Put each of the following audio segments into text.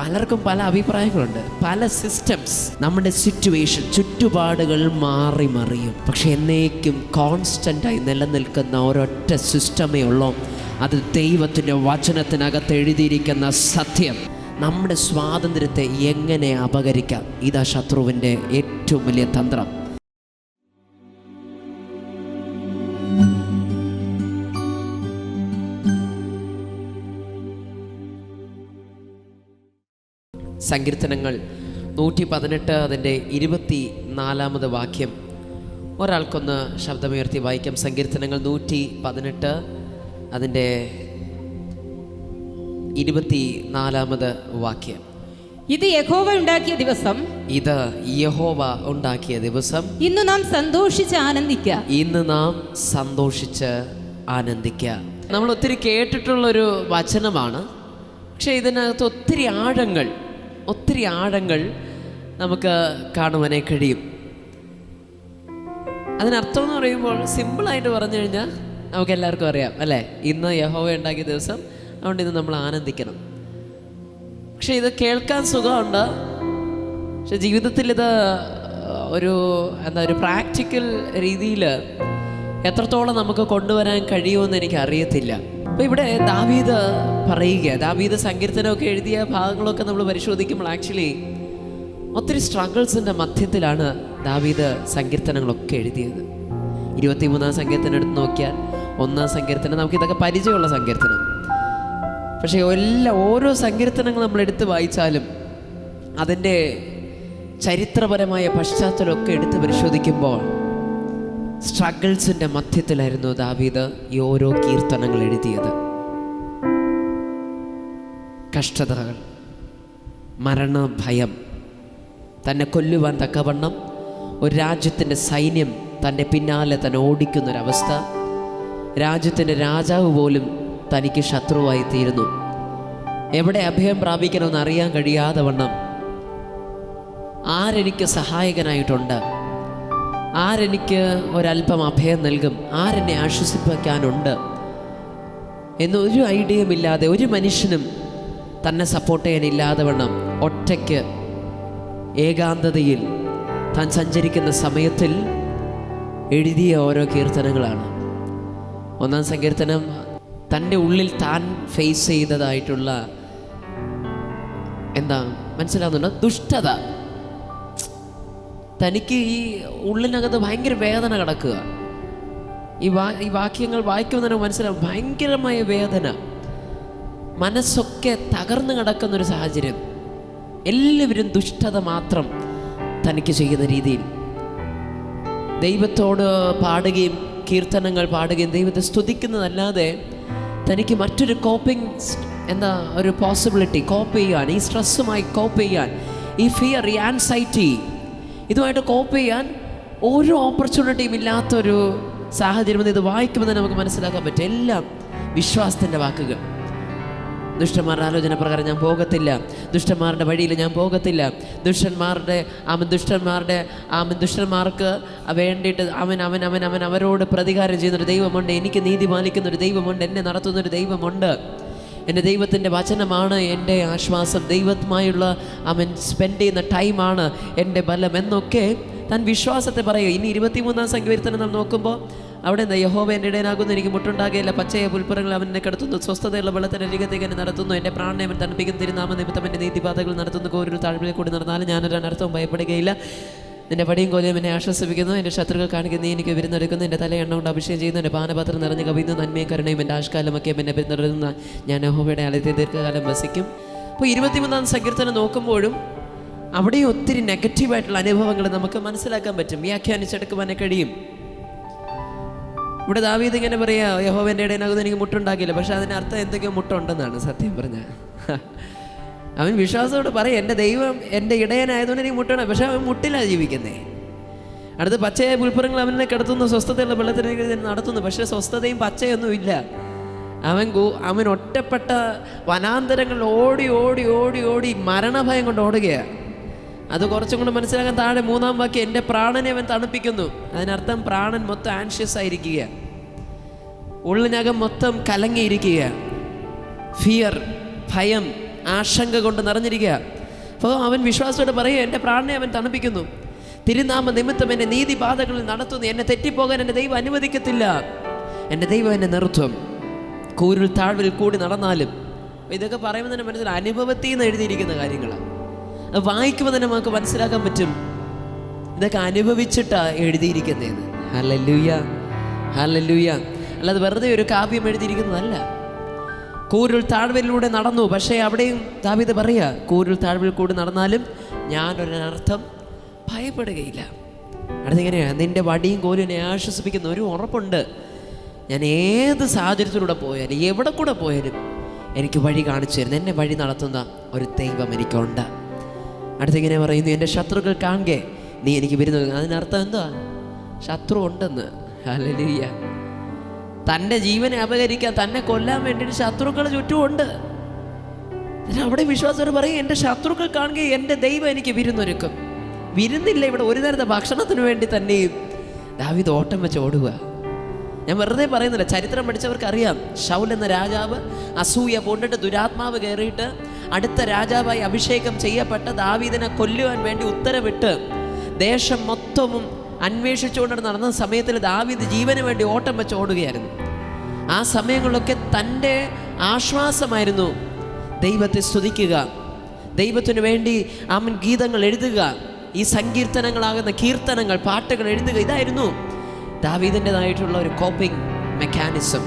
പലർക്കും പല അഭിപ്രായങ്ങളുണ്ട്, പല സിസ്റ്റംസ്. നമ്മുടെ സിറ്റുവേഷൻ, ചുറ്റുപാടുകൾ മാറി മറിയും. പക്ഷെ എന്നേക്കും കോൺസ്റ്റൻ്റായി നിലനിൽക്കുന്ന ഒരൊറ്റ സിസ്റ്റമേ ഉള്ളൂ. അത് ദൈവത്തിൻ്റെ വചനത്തിനകത്ത് എഴുതിയിരിക്കുന്ന സത്യം. നമ്മുടെ സ്വാതന്ത്ര്യത്തെ എങ്ങനെ അപഹരിക്കാം? ഇതാ ശത്രുവിൻ്റെ ഏറ്റവും വലിയ തന്ത്രം. സങ്കീർത്തനങ്ങൾ 118 അതിൻ്റെ 24 വാക്യം ഒരാൾക്കൊന്ന് ശബ്ദമുയർത്തി വായിക്കാം. സങ്കീർത്തനങ്ങൾ 118 അതിൻ്റെ 24 വാക്യം. ഇത് യഹോവ ഉണ്ടാക്കിയ ദിവസം, ഇത് യഹോവ ഉണ്ടാക്കിയ ദിവസം, ഇന്ന് നാം സന്തോഷിച്ച് ആനന്ദിക്കുക. ഇന്ന് നാം സന്തോഷിച്ച് ആനന്ദിക്കുക. നമ്മൾ ഒത്തിരി കേട്ടിട്ടുള്ളൊരു വചനമാണ്. പക്ഷേ ഇതിനകത്ത് ഒത്തിരി ആഴങ്ങൾ നമുക്ക് കാണുവാനായി കഴിയും. അതിനർത്ഥം എന്ന് പറയുമ്പോൾ സിമ്പിളായിട്ട് പറഞ്ഞു കഴിഞ്ഞാൽ നമുക്ക് എല്ലാവർക്കും അറിയാം അല്ലേ? ഇന്ന് യഹോവ ഉണ്ടാക്കിയ ദിവസം, അതുകൊണ്ട് ഇന്ന് നമ്മൾ ആനന്ദിക്കണം. പക്ഷെ ഇത് കേൾക്കാൻ സുഖമുണ്ട്. പക്ഷെ ജീവിതത്തിൽ ഇത് ഒരു പ്രാക്ടിക്കൽ രീതിയിൽ എത്രത്തോളം നമുക്ക് കൊണ്ടുവരാൻ കഴിയുമെന്ന് എനിക്ക് അറിയത്തില്ല. അപ്പോൾ ഇവിടെ ദാവീദ് പറയുക, ദാവീദ് സങ്കീർത്തനമൊക്കെ എഴുതിയ ഭാഗങ്ങളൊക്കെ നമ്മൾ പരിശോധിക്കുമ്പോൾ ആക്ച്വലി ഒത്തിരി സ്ട്രഗിൾസിൻ്റെ മധ്യത്തിലാണ് ദാവീദ് സങ്കീർത്തനങ്ങളൊക്കെ എഴുതിയത്. 23-ാം സങ്കീർത്തനം എടുത്ത് നോക്കിയാൽ 1-ാം സങ്കീർത്തനം നമുക്കിതൊക്കെ പരിചയമുള്ള സങ്കീർത്തനം. പക്ഷേ ഓരോ സങ്കീർത്തനങ്ങൾ നമ്മൾ എടുത്ത് വായിച്ചാലും അതിൻ്റെ ചരിത്രപരമായ പശ്ചാത്തലമൊക്കെ എടുത്ത് പരിശോധിക്കുമ്പോൾ സ്ട്രഗിൾസിൻ്റെ മധ്യത്തിലായിരുന്നു ദാവീദ് ഈ ഓരോ കീർത്തനങ്ങൾ എഴുതിയത്. കഷ്ടതകൾ, മരണഭയം, തന്നെ കൊല്ലുവാൻ തക്കവണ്ണം ഒരു രാജ്യത്തിൻ്റെ സൈന്യം തൻ്റെ പിന്നാലെ തന്നെ ഓടിക്കുന്നൊരവസ്ഥ, രാജ്യത്തിൻ്റെ രാജാവ് പോലും തനിക്ക് ശത്രുവായി തീരുന്നു. എവിടെ അഭയം പ്രാപിക്കണമെന്ന് അറിയാൻ കഴിയാതെ വണ്ണം ആരെനിക്ക് സഹായകനായിട്ടുണ്ട്, ആരെനിക്ക് ഒരല്പം അഭയം നൽകും, ആരെന്നെ ആശ്വസിപ്പിക്കാനുണ്ട് എന്നൊരു ഐഡിയയുമില്ലാതെ, ഒരു മനുഷ്യനും തന്നെ സപ്പോർട്ട് ചെയ്യാനില്ലാതെ വണ്ണം ഒറ്റയ്ക്ക് ഏകാന്തതയിൽ താൻ സഞ്ചരിക്കുന്ന സമയത്തിൽ എഴുതിയ ഓരോ കീർത്തനങ്ങളാണ്. 1-ാം സങ്കീർത്തനം തൻ്റെ ഉള്ളിൽ താൻ ഫേസ് ചെയ്തതായിട്ടുള്ള മനസ്സിലാവുന്നുണ്ടോ? ദുഷ്ടത. തനിക്ക് ഈ ഉള്ളിനകത്ത് ഭയങ്കര വേദന കിടക്കുക. ഈ വാക്യങ്ങൾ വായിക്കുമ്പോൾ തന്നെ മനസ്സിലാവും, ഭയങ്കരമായ വേദന, മനസ്സൊക്കെ തകർന്നു കിടക്കുന്നൊരു സാഹചര്യം. എല്ലാവരും ദുഷ്ടത മാത്രം തനിക്ക് ചെയ്യുന്ന രീതിയിൽ ദൈവത്തോട് പാടുകയും കീർത്തനങ്ങൾ പാടുകയും ദൈവത്തെ സ്തുതിക്കുന്നതല്ലാതെ തനിക്ക് മറ്റൊരു കോപ്പിംഗ് ഒരു പോസിബിലിറ്റി കോപ്പ് ചെയ്യാൻ, ഈ സ്ട്രെസ്സുമായി കോപ്പ് ചെയ്യാൻ, ഈ ഫിയർ, ഈ ആൻസൈറ്റി, ഇതുമായിട്ട് കോപ്പ് ചെയ്യാൻ ഓരോ ഓപ്പർച്യൂണിറ്റിയും ഇല്ലാത്തൊരു സാഹചര്യം. ഇത് വായിക്കുമ്പോൾ തന്നെ നമുക്ക് മനസ്സിലാക്കാൻ പറ്റും. എല്ലാം വിശ്വാസത്തിൻ്റെ വാക്കുകൾ. ദുഷ്ടന്മാരുടെ ആലോചന പ്രകാരം ഞാൻ പോകത്തില്ല, ദുഷ്ടന്മാരുടെ വഴിയിൽ ഞാൻ പോകത്തില്ല, ദുഷ്ടന്മാർക്ക് വേണ്ടിയിട്ട് അവൻ അവരോട് പ്രതികാരം ചെയ്യുന്നൊരു ദൈവമുണ്ട്, എനിക്ക് നീതി പാലിക്കുന്നൊരു ദൈവമുണ്ട്, എന്നെ നടത്തുന്നൊരു ദൈവമുണ്ട്, എൻ്റെ ദൈവത്തിൻ്റെ വചനമാണ് എൻ്റെ ആശ്വാസം, ദൈവവുമായുള്ള സ്പെൻഡ് ചെയ്യുന്ന ടൈമാണ് എൻ്റെ ബലം എന്നൊക്കെ താൻ വിശ്വാസത്തെ പറയുക. ഇനി 23-ാം സങ്കീർത്തനം നാം നോക്കുമ്പോൾ അവിടെ യഹോവ എൻ്റെ ഇടയനാകുന്നു, എനിക്ക് മുട്ടുണ്ടാകുകയില്ല, പച്ചയ പുൽപ്പുറങ്ങൾ അവൻ എന്നെ കിടത്തുന്നു, സ്വസ്ഥതയുള്ള വെള്ളത്തിൻ്റെ അരികത്തേക്ക് എന്നെ നടത്തുന്നു, എൻ്റെ പ്രാണനെ അവൻ തണുപ്പിക്കും, തിരുനാമ നിമിത്തം എൻ്റെ നീതിപാതകൾ നടത്തുന്നു, ഒരു താഴ്വരയിൽ കൂടി നടന്നാലും ഞാനൊരു അനർത്ഥവും ഭയപ്പെടുകയില്ല, നിന്റെ പടിയും കോലയും എന്നെ ആശ്വസിപ്പിക്കുന്നു, എൻ്റെ ശത്രുക്കൾ കാണിക്കുന്ന നീ എനിക്ക് വിരുന്നെടുക്കുന്നു, എൻ്റെ തല എണ്ണ കൊണ്ട് അഭിഷേകം ചെയ്യുന്നു, എൻ്റെ പാനപാത്രം നിറഞ്ഞ് കവിയുന്നു, നന്മയും കരുണയും എൻ്റെ ആഷ്കാലമൊക്കെ എന്നെ പിന്തുടരുന്ന ഞാൻ യഹോവയുടെ ആലയത്തിൽ ദീർഘകാലം വസിക്കും. അപ്പോൾ 23-ാം സങ്കീർത്തനം നോക്കുമ്പോഴും അവിടെയും ഒത്തിരി നെഗറ്റീവായിട്ടുള്ള അനുഭവങ്ങൾ നമുക്ക് മനസ്സിലാക്കാൻ പറ്റും, വ്യാഖ്യാനിച്ചെടുക്കുവാനേ കഴിയും. ഇവിടെ ദാവീദ് ഇങ്ങനെ പറയാ, യഹോവ എൻ്റെ ഇടയനാകുന്നു, എനിക്ക് മുട്ടുണ്ടാക്കില്ല. പക്ഷെ അതിനർത്ഥം എന്തൊക്കെയോ മുട്ടുണ്ടെന്നാണ് സത്യം പറഞ്ഞാൽ. അവൻ വിശ്വാസത്തോട് പറയും, എൻ്റെ ദൈവം എൻ്റെ ഇടയനായതുകൊണ്ട് എനിക്ക് മുട്ടണം. പക്ഷെ അവൻ മുട്ടിലാണ് ജീവിക്കുന്നേ. അടുത്ത് പച്ചയായ പുൽപ്പുറങ്ങൾ അവനെ കിടത്തുന്നു, സ്വസ്ഥതയുള്ള വെള്ളത്തിലേക്ക് നടത്തുന്നു. പക്ഷെ സ്വസ്ഥതയും പച്ചയൊന്നും ഇല്ല. അവൻ ഒറ്റപ്പെട്ട വനാന്തരങ്ങളിൽ ഓടി ഓടി ഓടി ഓടി മരണഭയം കൊണ്ട് ഓടുകയാണ്. അത് കുറച്ചും കൂടെ മനസ്സിലാക്കാൻ താഴെ 3-ാം വാക്യം, എൻ്റെ പ്രാണനെ അവൻ തണുപ്പിക്കുന്നു. അതിനർത്ഥം പ്രാണൻ മൊത്തം ആൻഷ്യസ് ആയിരിക്കുക, ഉള്ളിനകം മൊത്തം കലങ്ങിയിരിക്കുക, ഫിയർ, ഭയം, ആശങ്ക കൊണ്ട് നിറഞ്ഞിരിക്കുക. അപ്പോൾ അവൻ വിശ്വാസത്തോടെ പറയുക, എൻ്റെ പ്രാണനെ അവൻ തണുപ്പിക്കുന്നു, തിരുനാമ നിമിത്തം എൻ്റെ നീതിപാതകളിൽ നടത്തുന്നു, എന്നെ തെറ്റിപ്പോകാൻ എൻ്റെ ദൈവം അനുവദിക്കത്തില്ല, എൻ്റെ ദൈവം എന്നെ നിർത്തും, കൂരിൽ താഴ്വിൽ കൂടി നടന്നാലും. ഇതൊക്കെ പറയുമ്പോൾ തന്നെ മനസ്സിലായി, അനുഭവത്തിൽ നിന്ന് എഴുതിയിരിക്കുന്ന കാര്യങ്ങളാണ്. അത് വായിക്കുമ്പോൾ തന്നെ നമുക്ക് മനസ്സിലാക്കാൻ പറ്റും ഇതൊക്കെ അനുഭവിച്ചിട്ടാണ് എഴുതിയിരിക്കുന്നതെന്ന്. Hallelujah, hallelujah. അല്ലാതെ വെറുതെ ഒരു കാവ്യം എഴുതിയിരിക്കുന്നതല്ല. കൂരിൽ താഴ്വരയിലൂടെ നടന്നു, പക്ഷേ അവിടെയും ദാവീദ് പറയുക, കൂരിൽ താഴ്വരയിൽ കൂടി നടന്നാലും ഞാനൊരനർത്ഥം ഭയപ്പെടുകയില്ല. അടുത്തിങ്ങനെയാണ്, നിൻ്റെ വടിയും കോലും എന്നെ ആശ്വസിപ്പിക്കുന്ന ഒരു ഉറപ്പുണ്ട്. ഞാൻ ഏത് സാഹചര്യത്തിലൂടെ പോയാലും എവിടെ കൂടെ പോയാലും എനിക്ക് വഴി കാണിച്ചു തരുന്നു, എന്നെ വഴി നടത്തുന്ന ഒരു ദൈവം എനിക്കുണ്ട്. അടുത്തിങ്ങനെ പറയുന്നു, എൻ്റെ ശത്രുക്കൾ കാണുകെ നീ എനിക്ക് വരുന്നത്. അതിനർത്ഥം എന്താ? ശത്രു ഉണ്ടെന്ന്. ഹല്ലേലൂയ. തൻ്റെ ജീവനെ അപഹരിക്കാൻ, തന്നെ കൊല്ലാൻ വേണ്ടിയിട്ട് ശത്രുക്കൾ ചുറ്റുമുണ്ട്. അവിടെ വിശ്വാസത്തോട് പറയും, എൻ്റെ ശത്രുക്കൾ കാണുകയും എൻ്റെ ദൈവം എനിക്ക് വിരുന്നൊരുക്കും. വിരുന്നില്ല, ഇവിടെ ഒരു നേരത്തെ ഭക്ഷണത്തിന് വേണ്ടി തന്നെയും ദാവീദ് ഓട്ടം വെച്ച് ഓടുക. ഞാൻ വെറുതെ പറയുന്നില്ല, ചരിത്രം പഠിച്ചവർക്കറിയാം. ശൗൽ എന്ന രാജാവ് അസൂയ പൂണ്ടിട്ട് ദുരാത്മാവ് കയറിയിട്ട് അടുത്ത രാജാവായി അഭിഷേകം ചെയ്യപ്പെട്ട ദാവീദിനെ കൊല്ലുവാൻ വേണ്ടി ഉത്തരവിട്ട് ദേശം മൊത്തവും അന്വേഷിച്ചുകൊണ്ട് നടന്ന സമയത്തിൽ ദാവീദ് ജീവന് വേണ്ടി ഓട്ടം വെച്ച് ഓടുകയായിരുന്നു. ആ സമയങ്ങളിലൊക്കെ തൻ്റെ ആശ്വാസമായിരുന്നു ദൈവത്തെ സ്തുതിക്കുക, ദൈവത്തിനു വേണ്ടി അവൻ ഗീതങ്ങൾ എഴുതുക, ഈ സങ്കീർത്തനങ്ങളാകുന്ന കീർത്തനങ്ങൾ, പാട്ടുകൾ എഴുതുക. ഇതായിരുന്നു ദാവീദിൻ്റെതായിട്ടുള്ള ഒരു കോപ്പിംഗ് മെക്കാനിസം.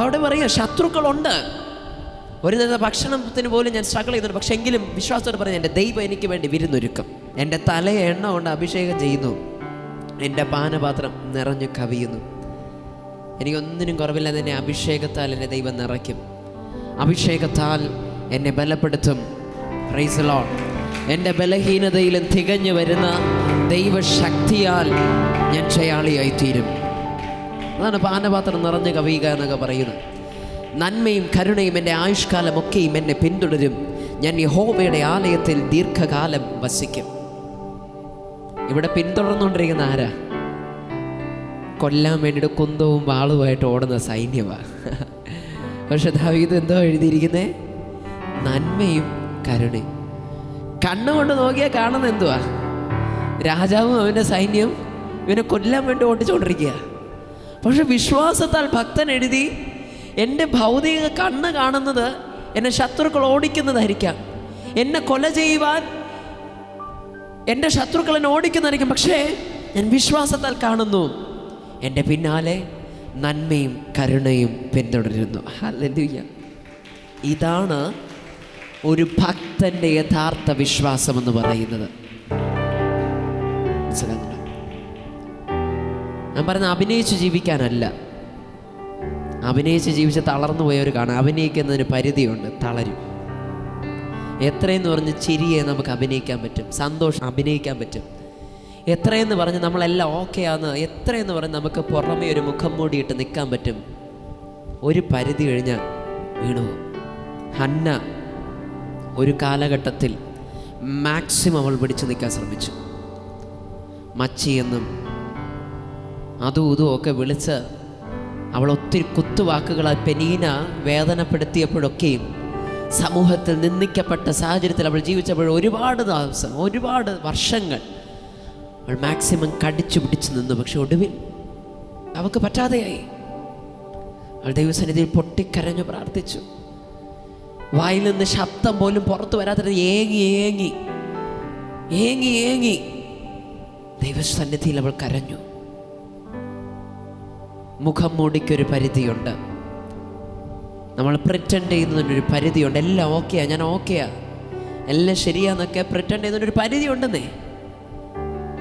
അവിടെ പറയുക, ശത്രുക്കളുണ്ട്, ഒരു നേരത്തെ ഭക്ഷണത്തിന് പോലും ഞാൻ സ്ട്രഗിൾ ചെയ്യുന്നുണ്ട്, പക്ഷെ എങ്കിലും വിശ്വാസത്തോടെ പറഞ്ഞു, എൻ്റെ ദൈവം എനിക്ക് വേണ്ടി വിരുന്നൊരുക്കും, എൻ്റെ തലയെ എണ്ണ കൊണ്ട് അഭിഷേകം ചെയ്യുന്നു, എൻ്റെ പാനപാത്രം നിറഞ്ഞു കവിയുന്നു, എനിക്കൊന്നിനും കുറവില്ലാതെ എന്നെ അഭിഷേകത്താൽ എൻ്റെ ദൈവം നിറയ്ക്കും, അഭിഷേകത്താൽ എന്നെ ബലപ്പെടുത്തും. Price the Lord. എൻ്റെ ബലഹീനതയിലും തികഞ്ഞു വരുന്ന ദൈവശക്തിയാൽ ഞാൻ ജയാളിയായിത്തീരും. അതാണ് പാനപാത്രം നിറഞ്ഞു കവിയുക എന്നൊക്കെ പറയുന്നത്. നന്മയും കരുണയും എൻ്റെ ആയുഷ്കാലമൊക്കെയും എന്നെ പിന്തുടരും, ഞാൻ യഹോവയുടെ ആലയത്തിൽ ദീർഘകാലം വസിക്കും. ഇവിടെ പിന്തുടർന്നുകൊണ്ടിരിക്കുന്ന ആരാ? കൊല്ലാൻ വേണ്ടിയിട്ട് കുന്തവും വാളുമായിട്ട് ഓടുന്ന സൈന്യമാണ്. പക്ഷെ ദാവീദ് എന്തോ എഴുതിയിരിക്കുന്നത്? നന്മയും കരുണയും. കണ്ണുകൊണ്ട് നോക്കിയാൽ കാണുന്നത് എന്തുവാ? രാജാവും അവൻ്റെ സൈന്യവും ഇവനെ കൊല്ലാൻ വേണ്ടി ഓടിച്ചുകൊണ്ടിരിക്കുക. പക്ഷെ വിശ്വാസത്താൽ ഭക്തൻ എഴുതി, എൻ്റെ ഭൗതിക കണ്ണ് കാണുന്നത് എന്നെ ശത്രുക്കൾ ഓടിക്കുന്നതായിരിക്കാം, എന്നെ കൊല ചെയ്യുവാൻ എൻ്റെ ശത്രുക്കൾ എന്നെ ഓടിക്കുന്നതായിരിക്കും, പക്ഷേ ഞാൻ വിശ്വാസത്താൽ കാണുന്നു, എൻ്റെ പിന്നാലെ നന്മയും കരുണയും പിന്തുടരുന്നു. ഹല്ലേലൂയ. ഇതാണ് ഒരു ഭക്തൻ്റെ യഥാർത്ഥ വിശ്വാസം എന്ന് പറയുന്നത്. ഞാൻ പറയുന്നത് അഭിനയിച്ച് ജീവിക്കാനല്ല. അഭിനയിച്ച് ജീവിച്ച് തളർന്നു പോയവർ കാണാം. അഭിനയിക്കുന്നതിന് പരിധിയുണ്ട്, തളരും. എത്രയെന്ന് പറഞ്ഞ് ചിരിയെ നമുക്ക് അഭിനയിക്കാൻ പറ്റും, സന്തോഷം അഭിനയിക്കാൻ പറ്റും. എത്രയെന്ന് പറഞ്ഞ് നമ്മളെല്ലാം ഓക്കെയാന്ന്, എത്രയെന്ന് പറഞ്ഞ് നമുക്ക് പുറമേ ഒരു മുഖം മൂടിയിട്ട് നിൽക്കാൻ പറ്റും. ഒരു പരിധി കഴിഞ്ഞാൽ വീണു. ഹന്ന ഒരു കാലഘട്ടത്തിൽ മാക്സിമം അവൾ പിടിച്ചു നിൽക്കാൻ ശ്രമിച്ചു. മച്ചിയെന്നും അതും ഇതും ഒക്കെ വിളിച്ച് അവൾ ഒത്തിരി കുത്തുവാക്കുകളാൽ പെനീന വേദനപ്പെടുത്തിയപ്പോഴൊക്കെയും സമൂഹത്തിൽ നിന്ദിക്കപ്പെട്ട സാഹചര്യത്തിൽ അവൾ ജീവിച്ചപ്പോൾ ഒരുപാട് ദിവസം, ഒരുപാട് വർഷങ്ങൾ അവൾ മാക്സിമം കടിച്ചു പിടിച്ചു നിന്നു. പക്ഷെ ഒടുവിൽ അവൾക്ക് പറ്റാതെയായി. അവൾ ദൈവസന്നിധിയിൽ പൊട്ടിക്കരഞ്ഞു പ്രാർത്ഥിച്ചു. വായിൽ നിന്ന് ശബ്ദം പോലും പുറത്തു വരാത്ത ഏങ്ങി ഏങ്ങി ഏങ്ങി ഏങ്ങി ദൈവസന്നിധിയിൽ അവൾ കരഞ്ഞു. മുഖം മൂടിക്കൊരു പരിധിയുണ്ട്, നമ്മൾ പ്രിറ്റൻഡ് ചെയ്യുന്നതിനൊരു പരിധിയുണ്ട്. എല്ലാം ഓക്കെയാ, ഞാൻ ഓക്കെയാ, എല്ലാം ശരിയാന്നൊക്കെ പ്രിറ്റൻഡ് ചെയ്യുന്നതിനൊരു പരിധി ഉണ്ടെന്നേ.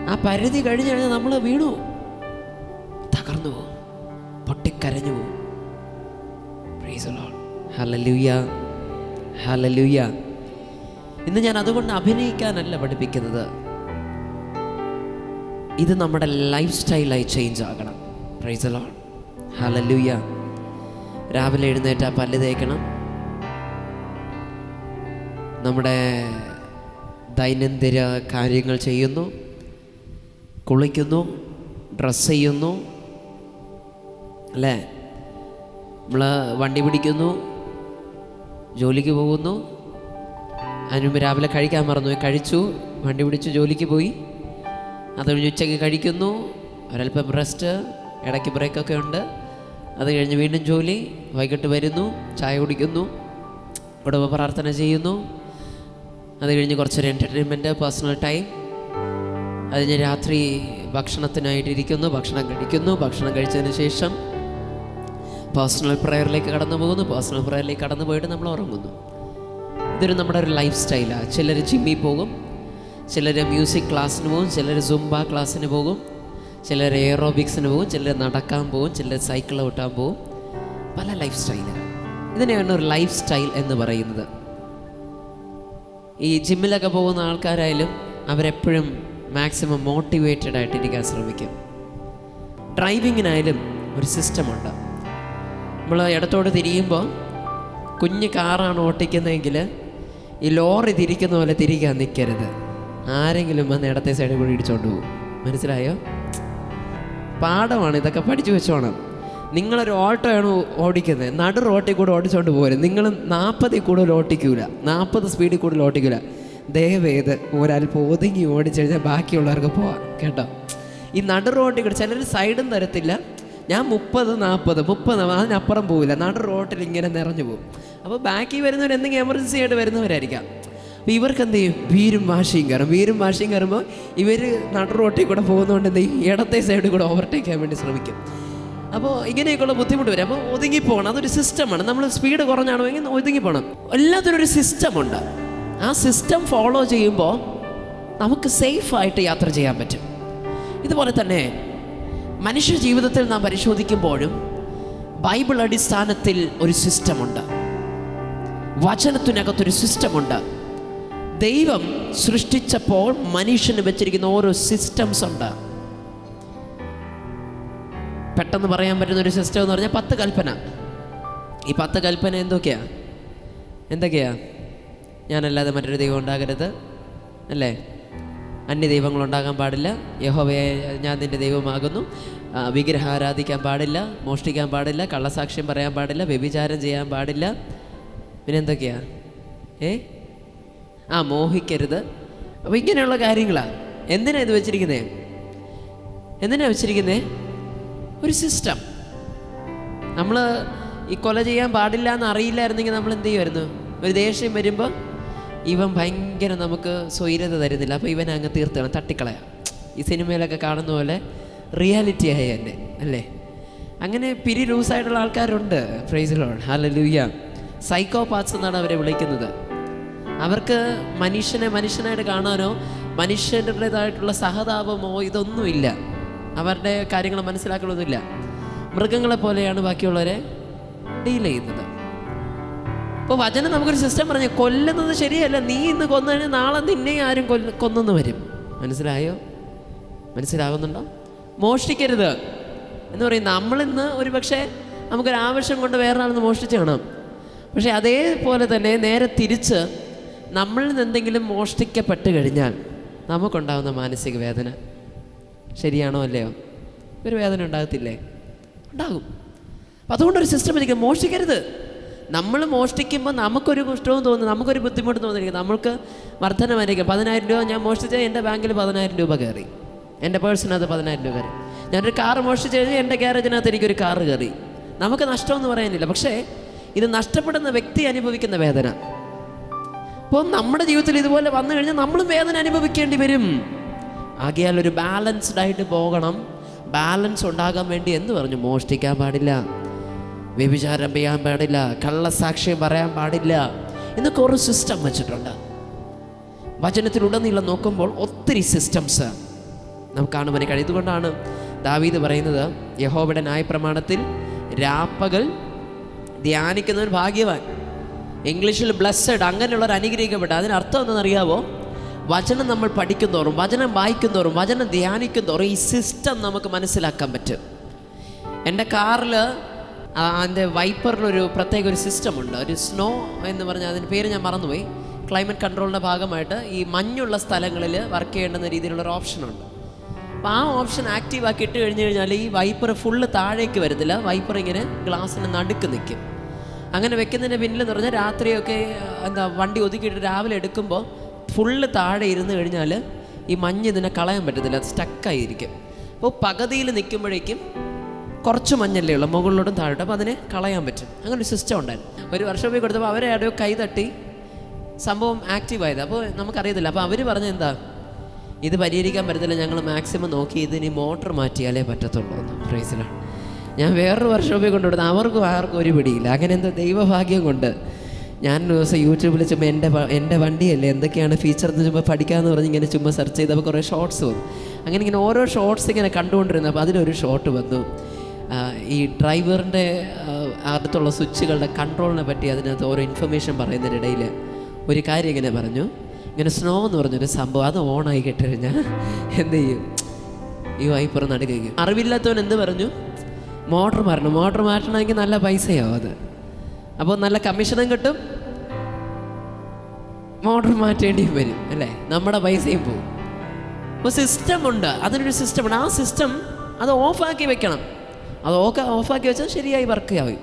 ആ പരിധി കഴിഞ്ഞ് കഴിഞ്ഞാൽ നമ്മൾ വീണു, തകർന്നു പോകും, പൊട്ടിക്കരഞ്ഞു പോകും. Price the Lord. Hallelujah, hallelujah. ഇന്ന് ഞാൻ അതുകൊണ്ട് അഭിനയിക്കാനല്ല പഠിപ്പിക്കുന്നത്, ഇത് നമ്മുടെ ലൈഫ് സ്റ്റൈലായി ചേഞ്ച് ആകണം. Price the Lord. ഹല്ലേലൂയ. രാവിലെ എഴുന്നേറ്റ് പല്ല് തേക്കണം, നമ്മുടെ ദൈനംദിന കാര്യങ്ങൾ ചെയ്യുന്നു, കുളിക്കുന്നു, ഡ്രസ്സ് ചെയ്യുന്നു, അല്ലേ? നമ്മൾ വണ്ടി പിടിക്കുന്നു, ജോലിക്ക് പോകുന്നു, അതിനുമുമ്പ് രാവിലെ കഴിക്കാൻ മറന്നുപോയി, കഴിച്ചു, വണ്ടി പിടിച്ചു ജോലിക്ക് പോയി. അത് കഴിഞ്ഞ് ഉച്ചയ്ക്ക് കഴിക്കുന്നു, ഒരല്പം റെസ്റ്റ്, ഇടയ്ക്ക് ബ്രേക്കൊക്കെ ഉണ്ട്. അത് കഴിഞ്ഞ് വീണ്ടും ജോലി, വൈകിട്ട് വരുന്നു, ചായ കുടിക്കുന്നു, കുടുംബ പ്രാർത്ഥന ചെയ്യുന്നു. അത് കഴിഞ്ഞ് കുറച്ചൊരു എൻ്റർടൈൻമെൻറ്റ്, പേഴ്സണൽ ടൈം. അത് കഴിഞ്ഞ് രാത്രി ഭക്ഷണത്തിനായിട്ടിരിക്കുന്നു, ഭക്ഷണം കഴിക്കുന്നു. ഭക്ഷണം കഴിച്ചതിന് ശേഷം പേഴ്സണൽ പ്രയറിലേക്ക് കടന്നു പോകുന്നു. പേഴ്സണൽ പ്രയറിലേക്ക് കടന്നു പോയിട്ട് നമ്മൾ ഉറങ്ങുന്നു. ഇതൊരു നമ്മുടെ ഒരു ലൈഫ് സ്റ്റൈലാണ്. ചിലർ ജിമ്മിൽ പോകും, ചിലർ മ്യൂസിക് ക്ലാസ്സിന് പോകും, ചിലർ സുംബ ക്ലാസ്സിന് പോകും, ചിലർ എയറോബിക്സിന് പോകും, ചിലർ നടക്കാൻ പോകും, ചിലർ സൈക്കിൾ ഓട്ടാൻ പോകും. പല ലൈഫ് സ്റ്റൈല്. ഇതിനെയാണ് ഒരു ലൈഫ് സ്റ്റൈൽ എന്ന് പറയുന്നത്. ഈ ജിമ്മിലൊക്കെ പോകുന്ന ആൾക്കാരായാലും അവരെപ്പോഴും മാക്സിമം മോട്ടിവേറ്റഡ് ആയിട്ടിരിക്കാൻ ശ്രമിക്കും. ഡ്രൈവിങ്ങിനായാലും ഒരു സിസ്റ്റമുണ്ട്. നമ്മൾ ഇടത്തോട്ട് തിരിയുമ്പോൾ കുഞ്ഞ് കാറാണ് ഓട്ടിക്കുന്നതെങ്കിൽ ഈ ലോറി തിരിക്കുന്ന പോലെ തിരിക്കാൻ നിൽക്കരുത്. ആരെങ്കിലും വന്ന് ഇടത്തെ സൈഡിൽ കൂടി ഇടിച്ചോണ്ട് പോകും. മനസ്സിലായോ? പാഠമാണ്, ഇതൊക്കെ പഠിച്ചു വെച്ചോണം. നിങ്ങളൊരു ഓട്ടോയാണ് ഓടിക്കുന്നത്, നടു റോട്ടിൽ കൂടെ ഓടിച്ചോണ്ട് പോരും. നിങ്ങൾ 40 കൂടുതൽ ഓട്ടിക്കൂല, 40 സ്പീഡിൽ കൂടുതൽ ഓട്ടിക്കൂല. ദയവേത് ഒരൽപ്പം ഒതുങ്ങി ഓടിച്ചു കഴിഞ്ഞാൽ ബാക്കിയുള്ളവർക്ക് പോവാം കേട്ടോ. ഈ നടു റോട്ടിൽ കൂടെ ചിലർ സൈഡും തരത്തില്ല. ഞാൻ 30, 40, അതിനപ്പുറം പോവില്ല. നടു റോട്ടിൽ ഇങ്ങനെ നിറഞ്ഞു പോകും. അപ്പോൾ ബാക്കി വരുന്നവർ എന്തെങ്കിലും എമർജൻസി ആയിട്ട് വരുന്നവരായിരിക്കാം. അപ്പോൾ ഇവർക്ക് എന്ത് ചെയ്യും? വീരും വാശിയും കയറുമ്പോൾ ഇവർ നടു റോട്ടിൽ കൂടെ പോകുന്നതുകൊണ്ട് എന്ത് ചെയ്യും? ഇടത്തെ സൈഡിൽ കൂടെ ഓവർടേക്ക് ചെയ്യാൻ വേണ്ടി ശ്രമിക്കും. അപ്പോൾ ഇങ്ങനെയൊക്കെയുള്ള ബുദ്ധിമുട്ട് വരും. അപ്പോൾ ഒതുങ്ങിപ്പോകണം. അതൊരു സിസ്റ്റമാണ്. നമ്മൾ സ്പീഡ് കുറഞ്ഞാണെങ്കിൽ ഒതുങ്ങിപ്പോകണം. എല്ലാത്തിനും ഒരു സിസ്റ്റമുണ്ട്. ആ സിസ്റ്റം ഫോളോ ചെയ്യുമ്പോൾ നമുക്ക് സേഫായിട്ട് യാത്ര ചെയ്യാൻ പറ്റും. ഇതുപോലെ തന്നെ മനുഷ്യ ജീവിതത്തിൽ നാം പരിശോധിക്കുമ്പോഴും ബൈബിൾ അടിസ്ഥാനത്തിൽ ഒരു സിസ്റ്റമുണ്ട്. വചനത്തിനകത്തൊരു സിസ്റ്റമുണ്ട്. ദൈവം സൃഷ്ടിച്ചപ്പോൾ മനുഷ്യന് വെച്ചിരിക്കുന്ന ഓരോ സിസ്റ്റംസ് ഉണ്ട്. പെട്ടെന്ന് പറയാൻ പറ്റുന്ന ഒരു സിസ്റ്റം എന്ന് പറഞ്ഞാൽ 10 കൽപ്പന. ഈ 10 കൽപ്പന എന്തൊക്കെയാ? ഞാനല്ലാതെ മറ്റൊരു ദൈവം ഉണ്ടാകരുത്, അല്ലേ? അന്യ ദൈവങ്ങളുണ്ടാകാൻ പാടില്ല, യഹോവയെ ഞാൻ നിൻ്റെ ദൈവമാകുന്നു, വിഗ്രഹം ആരാധിക്കാൻ പാടില്ല, മോഷ്ടിക്കാൻ പാടില്ല, കള്ളസാക്ഷ്യം പറയാൻ പാടില്ല, വ്യഭിചാരം ചെയ്യാൻ പാടില്ല. പിന്നെ എന്തൊക്കെയാ? മോഹിക്കരുത്. അപ്പോൾ ഇങ്ങനെയുള്ള കാര്യങ്ങളാണ്. എന്തിനാണ് ഇത് വെച്ചിരിക്കുന്നത്? ഒരു സിസ്റ്റം. നമ്മൾ ഈ കൊല ചെയ്യാൻ പാടില്ല എന്ന് അറിയില്ലായിരുന്നെങ്കിൽ നമ്മൾ എന്ത് ചെയ്യുമായിരുന്നു? ഒരു ദേഷ്യം വരുമ്പോൾ ഇവൻ ഭയങ്കര നമുക്ക് സ്വൈര്യത തരുന്നില്ല, അപ്പോൾ ഇവൻ അങ്ങ് തീർത്തണം, തട്ടിക്കളയാം. ഈ സിനിമയിലൊക്കെ കാണുന്ന പോലെ റിയാലിറ്റി ആയി തന്നെ, അല്ലേ? അങ്ങനെ പിരി ലൂസായിട്ടുള്ള ആൾക്കാരുണ്ട്. Praise the Lord, hallelujah. Psychopaths എന്നാണ് അവരെ വിളിക്കുന്നത്. അവർക്ക് മനുഷ്യനായിട്ട് കാണാനോ മനുഷ്യൻ്റെതായിട്ടുള്ള സഹതാപമോ ഇതൊന്നുമില്ല. അവരുടെ കാര്യങ്ങൾ മനസ്സിലാക്കണമെന്നില്ല. മൃഗങ്ങളെ പോലെയാണ് ബാക്കിയുള്ളവരെ ഡീൽ ചെയ്യുന്നത്. ഇപ്പോൾ വചനം നമുക്കൊരു സിസ്റ്റം പറഞ്ഞു, കൊല്ലുന്നത് ശരിയല്ല. നീ ഇന്ന് കൊന്നു കഴിഞ്ഞാൽ നാളെ നിന്നെ ആരും കൊന്നെന്ന് വരും. മനസ്സിലാകുന്നുണ്ടോ? മോഷ്ടിക്കരുത് എന്ന് പറയും. നമ്മളിന്ന് ഒരു പക്ഷേ നമുക്കൊരാവശ്യം കൊണ്ട് വേറൊരാളെന്ന് മോഷ്ടിച്ച് കാണാം. പക്ഷേ അതേപോലെ തന്നെ നേരെ തിരിച്ച് നമ്മളിൽ നിന്ന് എന്തെങ്കിലും മോഷ്ടിക്കപ്പെട്ട് കഴിഞ്ഞാൽ നമുക്കുണ്ടാകുന്ന മാനസിക വേദന ശരിയാണോ അല്ലയോ? ഒരു വേദന ഉണ്ടാകത്തില്ലേ? ഉണ്ടാകും. അപ്പം അതുകൊണ്ടൊരു സിസ്റ്റം എനിക്ക് മോഷ്ടിക്കരുത്. നമ്മൾ മോഷ്ടിക്കുമ്പോൾ നമുക്കൊരു കുറ്റവും തോന്നുന്നു, നമുക്കൊരു ബുദ്ധിമുട്ട് തോന്നിയിരിക്കും. നമ്മൾക്ക് വർധനമായിരിക്കും. 10,000 രൂപ ഞാൻ മോഷ്ടിച്ചാൽ എൻ്റെ ബാങ്കിൽ 10,000 രൂപ കയറി, എൻ്റെ പേഴ്സിനകത്ത് 10,000 രൂപ കയറി. ഞാനൊരു കാറ് മോഷ്ടിച്ച് കഴിഞ്ഞാൽ എൻ്റെ ഗ്യാരേജിനകത്ത് എനിക്കൊരു കാറ് കയറി. നമുക്ക് നഷ്ടമൊന്നും പറയാനില്ല. പക്ഷേ ഇത് നഷ്ടപ്പെടുന്ന വ്യക്തി അനുഭവിക്കുന്ന വേദന. അപ്പോൾ നമ്മുടെ ജീവിതത്തിൽ ഇതുപോലെ വന്നു കഴിഞ്ഞാൽ നമ്മളും വേദന അനുഭവിക്കേണ്ടി വരും. ആകയാൽ ഒരു ബാലൻസ്ഡ് ആയിട്ട് പോകണം. ബാലൻസ് ഉണ്ടാകാൻ വേണ്ടി എന്ന് പറഞ്ഞു? മോഷ്ടിക്കാൻ പാടില്ല, വ്യഭിചാരം ചെയ്യാൻ പാടില്ല, കള്ളസാക്ഷ്യം പറയാൻ പാടില്ല എന്നൊക്കെ ഒരു സിസ്റ്റം വെച്ചിട്ടുണ്ട്. വചനത്തിലുടനീളം നോക്കുമ്പോൾ ഒത്തിരി സിസ്റ്റംസ് നമുക്ക് കാണുവാൻ കഴിയും. ഇതുകൊണ്ടാണ് ദാവീദ് പറയുന്നത്, യഹോവയുടെ ന്യായപ്രമാണത്തിൽ രാപ്പകൽ ധ്യാനിക്കുന്നവൻ ഭാഗ്യവാൻ. ഇംഗ്ലീഷിൽ ബ്ലെസ്സഡ്, അങ്ങനെയുള്ളവർ അനുഗ്രഹിക്കപ്പെട്ട. അതിനർത്ഥം എന്താണെന്നറിയാവോ? വചനം നമ്മൾ പഠിക്കുന്തോറും, വചനം വായിക്കുന്തോറും, വചനം ധ്യാനിക്കുന്തോറും ഈ സിസ്റ്റം നമുക്ക് മനസ്സിലാക്കാൻ പറ്റും. എൻ്റെ കാറിൽ അതിൻ്റെ വൈപ്പറിലൊരു പ്രത്യേക ഒരു സിസ്റ്റമുണ്ട്. ഒരു സ്നോ എന്ന് പറഞ്ഞാൽ അതിൻ്റെ പേര് ഞാൻ മറന്നുപോയി. ക്ലൈമറ്റ് കൺട്രോളിൻ്റെ ഭാഗമായിട്ട് ഈ മഞ്ഞുള്ള സ്ഥലങ്ങളിൽ വർക്ക് ചെയ്യേണ്ടുന്ന രീതിയിലുള്ളൊരു ഓപ്ഷനുണ്ട്. അപ്പോൾ ആ ഓപ്ഷൻ ആക്റ്റീവ് ആക്കി ഇട്ട് കഴിഞ്ഞ് കഴിഞ്ഞാൽ ഈ വൈപ്പർ ഫുള്ള് താഴേക്ക് വരത്തില്ല. വൈപ്പർ ഇങ്ങനെ ഗ്ലാസ്സിന് നടുക്ക് നിൽക്കും. അങ്ങനെ വെക്കുന്നതിന് പിന്നിലെന്ന് പറഞ്ഞാൽ രാത്രിയൊക്കെ വണ്ടി ഒതുക്കിയിട്ട് രാവിലെ എടുക്കുമ്പോൾ ഫുള്ള് താഴെ ഇരുന്ന് കഴിഞ്ഞാൽ ഈ മഞ്ഞ് ഇതിനെ കളയാൻ പറ്റത്തില്ല, അത് സ്റ്റക്കായിരിക്കും. അപ്പോൾ പകുതിയിൽ നിൽക്കുമ്പോഴേക്കും കുറച്ച് മഞ്ഞല്ലേ ഉള്ളൂ, മുകളിലോട്ടും താഴോട്ട്, അപ്പോൾ അതിനെ കളയാൻ പറ്റും. അങ്ങനെ ഒരു സിസ്റ്റം ഉണ്ടായിരുന്നു. ഒരു വർക്ക്ഷോപ്പിൽ കൊടുത്തപ്പോൾ അവരെ ആരോ കൈ തട്ടി സംഭവം ആക്റ്റീവായത്. അപ്പോൾ നമുക്കറിയത്തില്ല. അപ്പോൾ അവർ പറഞ്ഞ എന്താ, ഇത് പരിഹരിക്കാൻ പറ്റത്തില്ല, ഞങ്ങൾ മാക്സിമം നോക്കി ഇതിന് മോട്ടർ മാറ്റിയാലേ പറ്റത്തുള്ളൂ എന്ന്. പ്രൈസിലാണ്. ഞാൻ വേറൊരു വർക്ക്ഷോപ്പിൽ കൊണ്ടുവിടുന്നത്, അവർക്കും ആർക്കും ഒരു പിടിയില്ല. അങ്ങനെ എന്താ ദൈവഭാഗ്യം കൊണ്ട് ഞാൻ ഒരു ദിവസം യൂട്യൂബിൽ ചുമ്മാ എൻ്റെ വണ്ടിയല്ലേ എന്തൊക്കെയാണ് ഫീച്ചർ എന്ന് ചുമ്മാ പഠിക്കാമെന്ന് പറഞ്ഞ് ഇങ്ങനെ ചുമ്മാ സെർച്ച് ചെയ്തപ്പോൾ കുറേ ഷോർട്സ് വന്നു. അങ്ങനെ ഇങ്ങനെ ഓരോ ഷോർട്സ് ഇങ്ങനെ കണ്ടുകൊണ്ടിരുന്നത്. അപ്പോൾ അതിലൊരു ഷോർട്ട് വന്നു, ഈ ഡ്രൈവറിൻ്റെ അടുത്തുള്ള സ്വിച്ചുകളുടെ കൺട്രോളിനെ പറ്റി അതിനകത്ത് ഓരോ ഇൻഫർമേഷൻ പറയുന്നതിനിടയിൽ ഒരു കാര്യം ഇങ്ങനെ പറഞ്ഞു, ഇങ്ങനെ സ്നോ എന്ന് പറഞ്ഞൊരു സംഭവം അത് ഓണായി കേട്ടുകഴിഞ്ഞാൽ എന്ത് ചെയ്യും, ഈ വൈപ്പർ നടുകയും. അറിവില്ലാത്തവൻ എന്ത് പറഞ്ഞു, മോട്ടർ മാറണം. മോട്ടർ മാറ്റണമെങ്കിൽ നല്ല പൈസയാവും അത്, അപ്പോൾ നല്ല കമ്മീഷനും കിട്ടും, മോട്ടർ മാറ്റേണ്ടിയും വരും അല്ലേ, നമ്മുടെ പൈസയും പോകും. അപ്പോൾ സിസ്റ്റമുണ്ട്, അതിനൊരു സിസ്റ്റമുണ്ട്. ആ സിസ്റ്റം അത് ഓഫാക്കി വെക്കണം. അത് ഓഫാക്കി വെച്ചാൽ ശരിയായി വർക്ക് ആവും.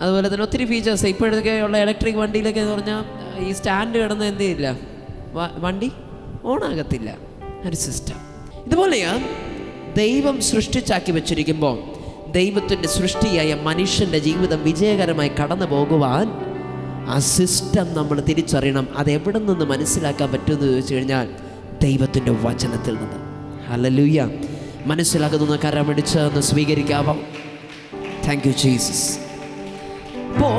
അതുപോലെ തന്നെ ഒത്തിരി ഫീച്ചേഴ്സ് ഇപ്പോഴൊക്കെ ഉള്ള ഇലക്ട്രിക് വണ്ടിയിലൊക്കെ എന്ന് പറഞ്ഞാൽ ഈ സ്റ്റാൻഡ് കിടന്ന് എന്ത് ചെയ്യില്ല, വണ്ടി ഓണാകത്തില്ല. ഒരു സിസ്റ്റം ഇതുപോലെയാണ് ദൈവം സൃഷ്ടിച്ചാക്കി വെച്ചിരിക്കുമ്പോൾ ദൈവത്തിൻ്റെ സൃഷ്ടിയായ മനുഷ്യൻ്റെ ജീവിതം വിജയകരമായി കടന്നു പോകുവാൻ ആ സിസ്റ്റം നമ്മൾ തിരിച്ചറിയണം. അതെവിടെ നിന്ന് മനസ്സിലാക്കാൻ പറ്റുമെന്ന് ചോദിച്ചു കഴിഞ്ഞാൽ ദൈവത്തിൻ്റെ വചനത്തിൽ നിന്ന്. ഹല്ലേലൂയ. മനസ്സിലാക്കുന്ന കരമടിച്ച് ഒന്ന് സ്വീകരിക്കാമോ? Thank you Jesus. അപ്പോൾ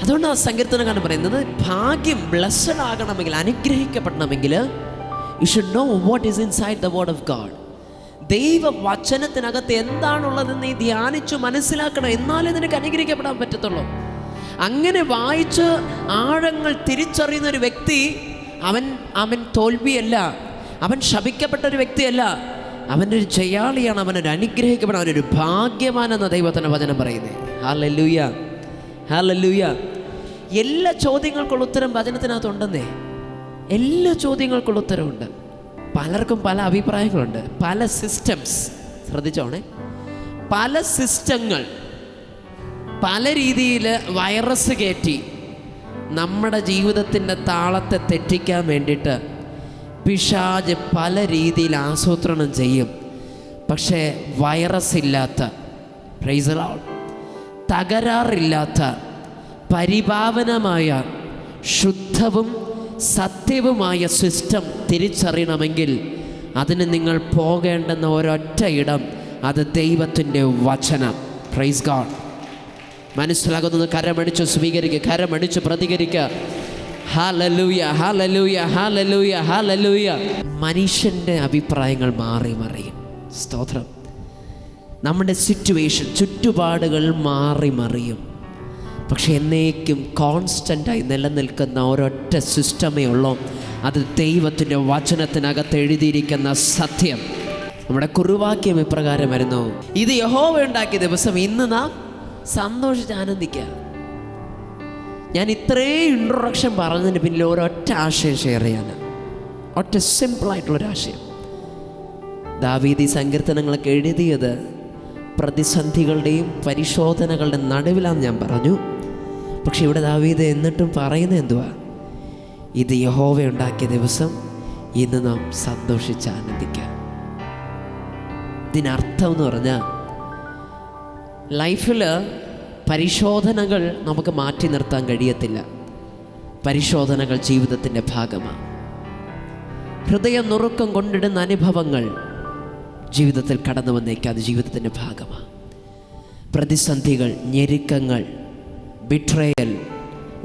അതുകൊണ്ട് ആ സങ്കീർത്തനക്കാരൻ പറയുന്നത്, ഭാഗ്യം ബ്ലെസ്സഡ് ആകണമെങ്കിൽ, അനുഗ്രഹിക്കപ്പെടണമെങ്കിൽ you should know what is inside the word of God. ദൈവ വചനത്തിനകത്ത് എന്താണുള്ളതെന്ന് നീ ധ്യാനിച്ചു മനസ്സിലാക്കണം, എന്നാലേ നിനക്ക് അനുഗ്രഹിക്കപ്പെടാൻ പറ്റത്തുള്ളൂ. അങ്ങനെ വായിച്ച് ആഴങ്ങൾ തിരിച്ചറിയുന്ന ഒരു വ്യക്തി അവൻ തോൽവിയല്ല, അവൻ ശപിക്കപ്പെട്ട ഒരു വ്യക്തിയല്ല, അവൻ്റെ ഒരു ജയാളിയാണ്, അവനൊരു അനുഗ്രഹിക്കപ്പെടാൻ, അവനൊരു ഭാഗ്യവാനെന്ന ദൈവത്തിൻ്റെ വചനം പറയുന്നത്. Hallelujah, hallelujah. എല്ലാ ചോദ്യങ്ങൾക്കുള്ള ഉത്തരം വചനത്തിനകത്തുണ്ടെന്നേ. എല്ലാ ചോദ്യങ്ങൾക്കുള്ള ഉത്തരവുണ്ട്. പലർക്കും പല അഭിപ്രായങ്ങളുണ്ട്, പല സിസ്റ്റംസ്. ശ്രദ്ധിച്ചോണേ, പല സിസ്റ്റങ്ങൾ പല രീതിയിൽ വൈറസ് കയറ്റി നമ്മുടെ ജീവിതത്തിൻ്റെ താളത്തെ തെറ്റിക്കാൻ വേണ്ടിയിട്ട് പിശാച് പല രീതിയിൽ ആസൂത്രണം ചെയ്യും. പക്ഷേ വൈറസ് ഇല്ലാത്ത, പ്രൈസ് ദി ലോർഡ്, തകരാറില്ലാത്ത പരിപാവനമായ ശുദ്ധവും സത്യവുമായ സിസ്റ്റം തിരിച്ചറിയണമെങ്കിൽ അതിന് നിങ്ങൾ പോകേണ്ടുന്ന ഒരൊറ്റ ഇടം, അത് ദൈവത്തിൻ്റെ വചനം. Praise God. മനസ്സിലാകുന്നത് കരമടിച്ച് സ്വീകരിക്കുക, കരമടിച്ച് പ്രതികരിക്കുക. Hallelujah, hallelujah, hallelujah, hallelujah. മനുഷ്യൻ്റെ അഭിപ്രായങ്ങൾ മാറി മറിയും. സ്തോത്രം. നമ്മുടെ സിറ്റുവേഷൻ, ചുറ്റുപാടുകൾ മാറി മറിയും. പക്ഷെ എന്നേക്കും കോൺസ്റ്റൻ്റായി നിലനിൽക്കുന്ന ഒരൊറ്റ സിസ്റ്റമേ ഉള്ളൂ, അത് ദൈവത്തിൻ്റെ വചനത്തിനകത്ത് എഴുതിയിരിക്കുന്ന സത്യം. നമ്മുടെ കുറുവാക്യം ഇപ്രകാരം വരുന്നു, ഇത് യഹോവ ഉണ്ടാക്കിയ ദിവസം, ഇന്ന് നാം സന്തോഷിച്ച് ആനന്ദിക്കുക. ഞാൻ ഇത്രയും ഇൻട്രൊഡക്ഷൻ പറഞ്ഞതിന് പിന്നിൽ ഒരൊറ്റ ആശയം ഷെയർ ചെയ്യാനാണ്, ഒറ്റ സിമ്പിളായിട്ടുള്ളൊരാശയം. ദാവീദ് ഈ സങ്കീർത്തനങ്ങളൊക്കെ എഴുതിയത് പ്രതിസന്ധികളുടെയും പരിശോധനകളുടെ നടുവിലാണെന്ന് ഞാൻ പറഞ്ഞു. പക്ഷെ ഇവിടെ ദാവീദ് എന്നിട്ടും പറയുന്നത് എന്തുവാ? ഇത് യഹോവ ഉണ്ടാക്കിയ ദിവസം, ഇന്ന് നാം സന്തോഷിച്ച് ആനന്ദിക്കുക. ഇതിനർത്ഥം എന്ന് പറഞ്ഞാൽ ലൈഫിൽ പരിശോധനകൾ നമുക്ക് മാറ്റി നിർത്താൻ കഴിയത്തില്ല. പരിശോധനകൾ ജീവിതത്തിൻ്റെ ഭാഗമാണ്. ഹൃദയം നുറുക്കം കൊണ്ടിടുന്ന അനുഭവങ്ങൾ ജീവിതത്തിൽ കടന്നു വന്നേക്കാം, അത് ജീവിതത്തിൻ്റെ ഭാഗമാണ്. പ്രതിസന്ധികൾ, ഞെരുക്കങ്ങൾ, ബിട്രയൽ,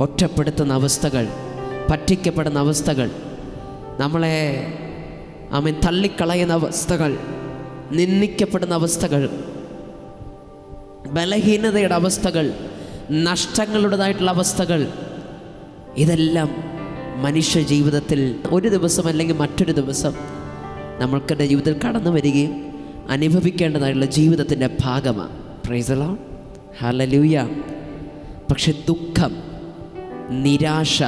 ഒറ്റപ്പെടുത്തുന്ന അവസ്ഥകൾ, പറ്റിക്കപ്പെടുന്ന അവസ്ഥകൾ, നമ്മളെ തള്ളിക്കളയുന്ന അവസ്ഥകൾ, നിന്ദിക്കപ്പെടുന്ന അവസ്ഥകൾ, ബലഹീനതയുടെ അവസ്ഥകൾ, നഷ്ടങ്ങളുടേതായിട്ടുള്ള അവസ്ഥകൾ, ഇതെല്ലാം മനുഷ്യ ജീവിതത്തിൽ ഒരു ദിവസം അല്ലെങ്കിൽ മറ്റൊരു ദിവസം നമ്മൾക്കിടെ ജീവിതത്തിൽ കടന്നു വരികയും അനുഭവിക്കേണ്ടതായിട്ടുള്ള ജീവിതത്തിൻ്റെ ഭാഗമാണ്. Price the Lord, hallelujah. പക്ഷെ ദുഃഖം, നിരാശ,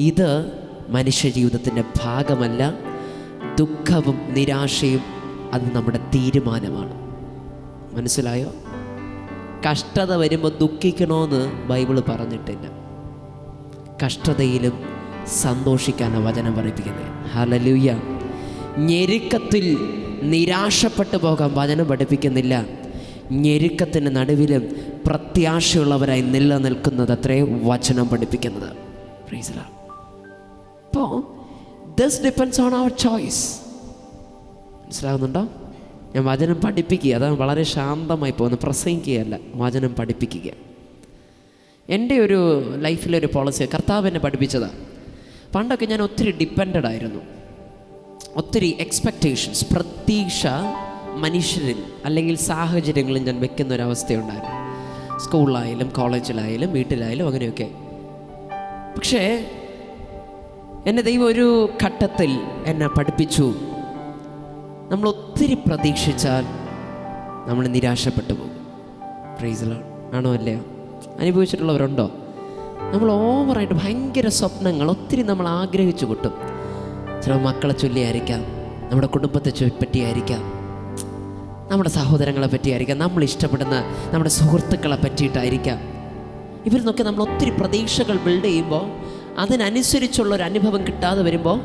ഇത് മനുഷ്യ ജീവിതത്തിൻ്റെ ഭാഗമല്ല. ദുഃഖവും നിരാശയും അത് നമ്മുടെ തീരുമാനമാണ്. മനസ്സിലായോ? കഷ്ടത വരുമ്പോൾ ദുഃഖിക്കണമെന്ന് ബൈബിള് പറഞ്ഞിട്ടില്ല. കഷ്ടതയിലും സന്തോഷിക്കാനാണ് വചനം പഠിപ്പിക്കുന്നത്. ഹല്ലേലൂയ. ഞെരുക്കത്തിൽ നിരാശപ്പെട്ടു പോകാൻ വചനം പഠിപ്പിക്കുന്നില്ല. ഞെരുക്കത്തിൻ്റെ നടുവിലും പ്രത്യാശയുള്ളവരായി നിലനിൽക്കുന്നത് അത്രേ വചനം പഠിപ്പിക്കുന്നത്. Praise the Lord. അപ്പോൾ this depends on our choice. മനസ്സിലാകുന്നുണ്ടോ? ഞാൻ വചനം പഠിപ്പിക്കുക, അതാണ് വളരെ ശാന്തമായി പോകുന്നത്. പ്രസംഗിക്കുകയല്ല, വചനം പഠിപ്പിക്കുക. എൻ്റെ ഒരു ലൈഫിലൊരു പോളിസി കർത്താവ് എന്നെ പഠിപ്പിച്ചതാണ്. പണ്ടൊക്കെ ഞാൻ ഒത്തിരി ഡിപ്പെൻഡഡ് ആയിരുന്നു. ഒത്തിരി എക്സ്പെക്റ്റേഷൻസ്, പ്രതീക്ഷ മനുഷ്യരിൽ അല്ലെങ്കിൽ സാഹചര്യങ്ങളിൽ ഞാൻ വെക്കുന്ന ഒരവസ്ഥയുണ്ടായിരുന്നു. സ്കൂളിലായാലും കോളേജിലായാലും വീട്ടിലായാലും അങ്ങനെയൊക്കെ. പക്ഷേ എന്നെ ദൈവം ഒരു ഘട്ടത്തിൽ എന്നെ പഠിപ്പിച്ചു, നമ്മൾ ഒത്തിരി പ്രതീക്ഷിച്ചാൽ നമ്മൾ നിരാശപ്പെട്ടു പോകും. Price the Lord. ആണോ അല്ലയോ? അനുഭവിച്ചിട്ടുള്ളവരുണ്ടോ? നമ്മൾ ഓവറായിട്ട് ഭയങ്കര സ്വപ്നങ്ങൾ ഒത്തിരി നമ്മൾ ആഗ്രഹിച്ചു കൂട്ടും. ചില മക്കളെ ചൊല്ലിയായിരിക്കാം, നമ്മുടെ കുടുംബത്തെ പറ്റിയായിരിക്കാം, നമ്മുടെ സഹോദരങ്ങളെ പറ്റിയായിരിക്കാം, നമ്മൾ ഇഷ്ടപ്പെടുന്ന നമ്മുടെ സുഹൃത്തുക്കളെ പറ്റിയിട്ടായിരിക്കാം. ഇവരിൽ നിന്നൊക്കെ നമ്മൾ ഒത്തിരി പ്രതീക്ഷകൾ ബിൽഡ് ചെയ്യുമ്പോൾ അതിനനുസരിച്ചുള്ളൊരു അനുഭവം കിട്ടാതെ വരുമ്പോൾ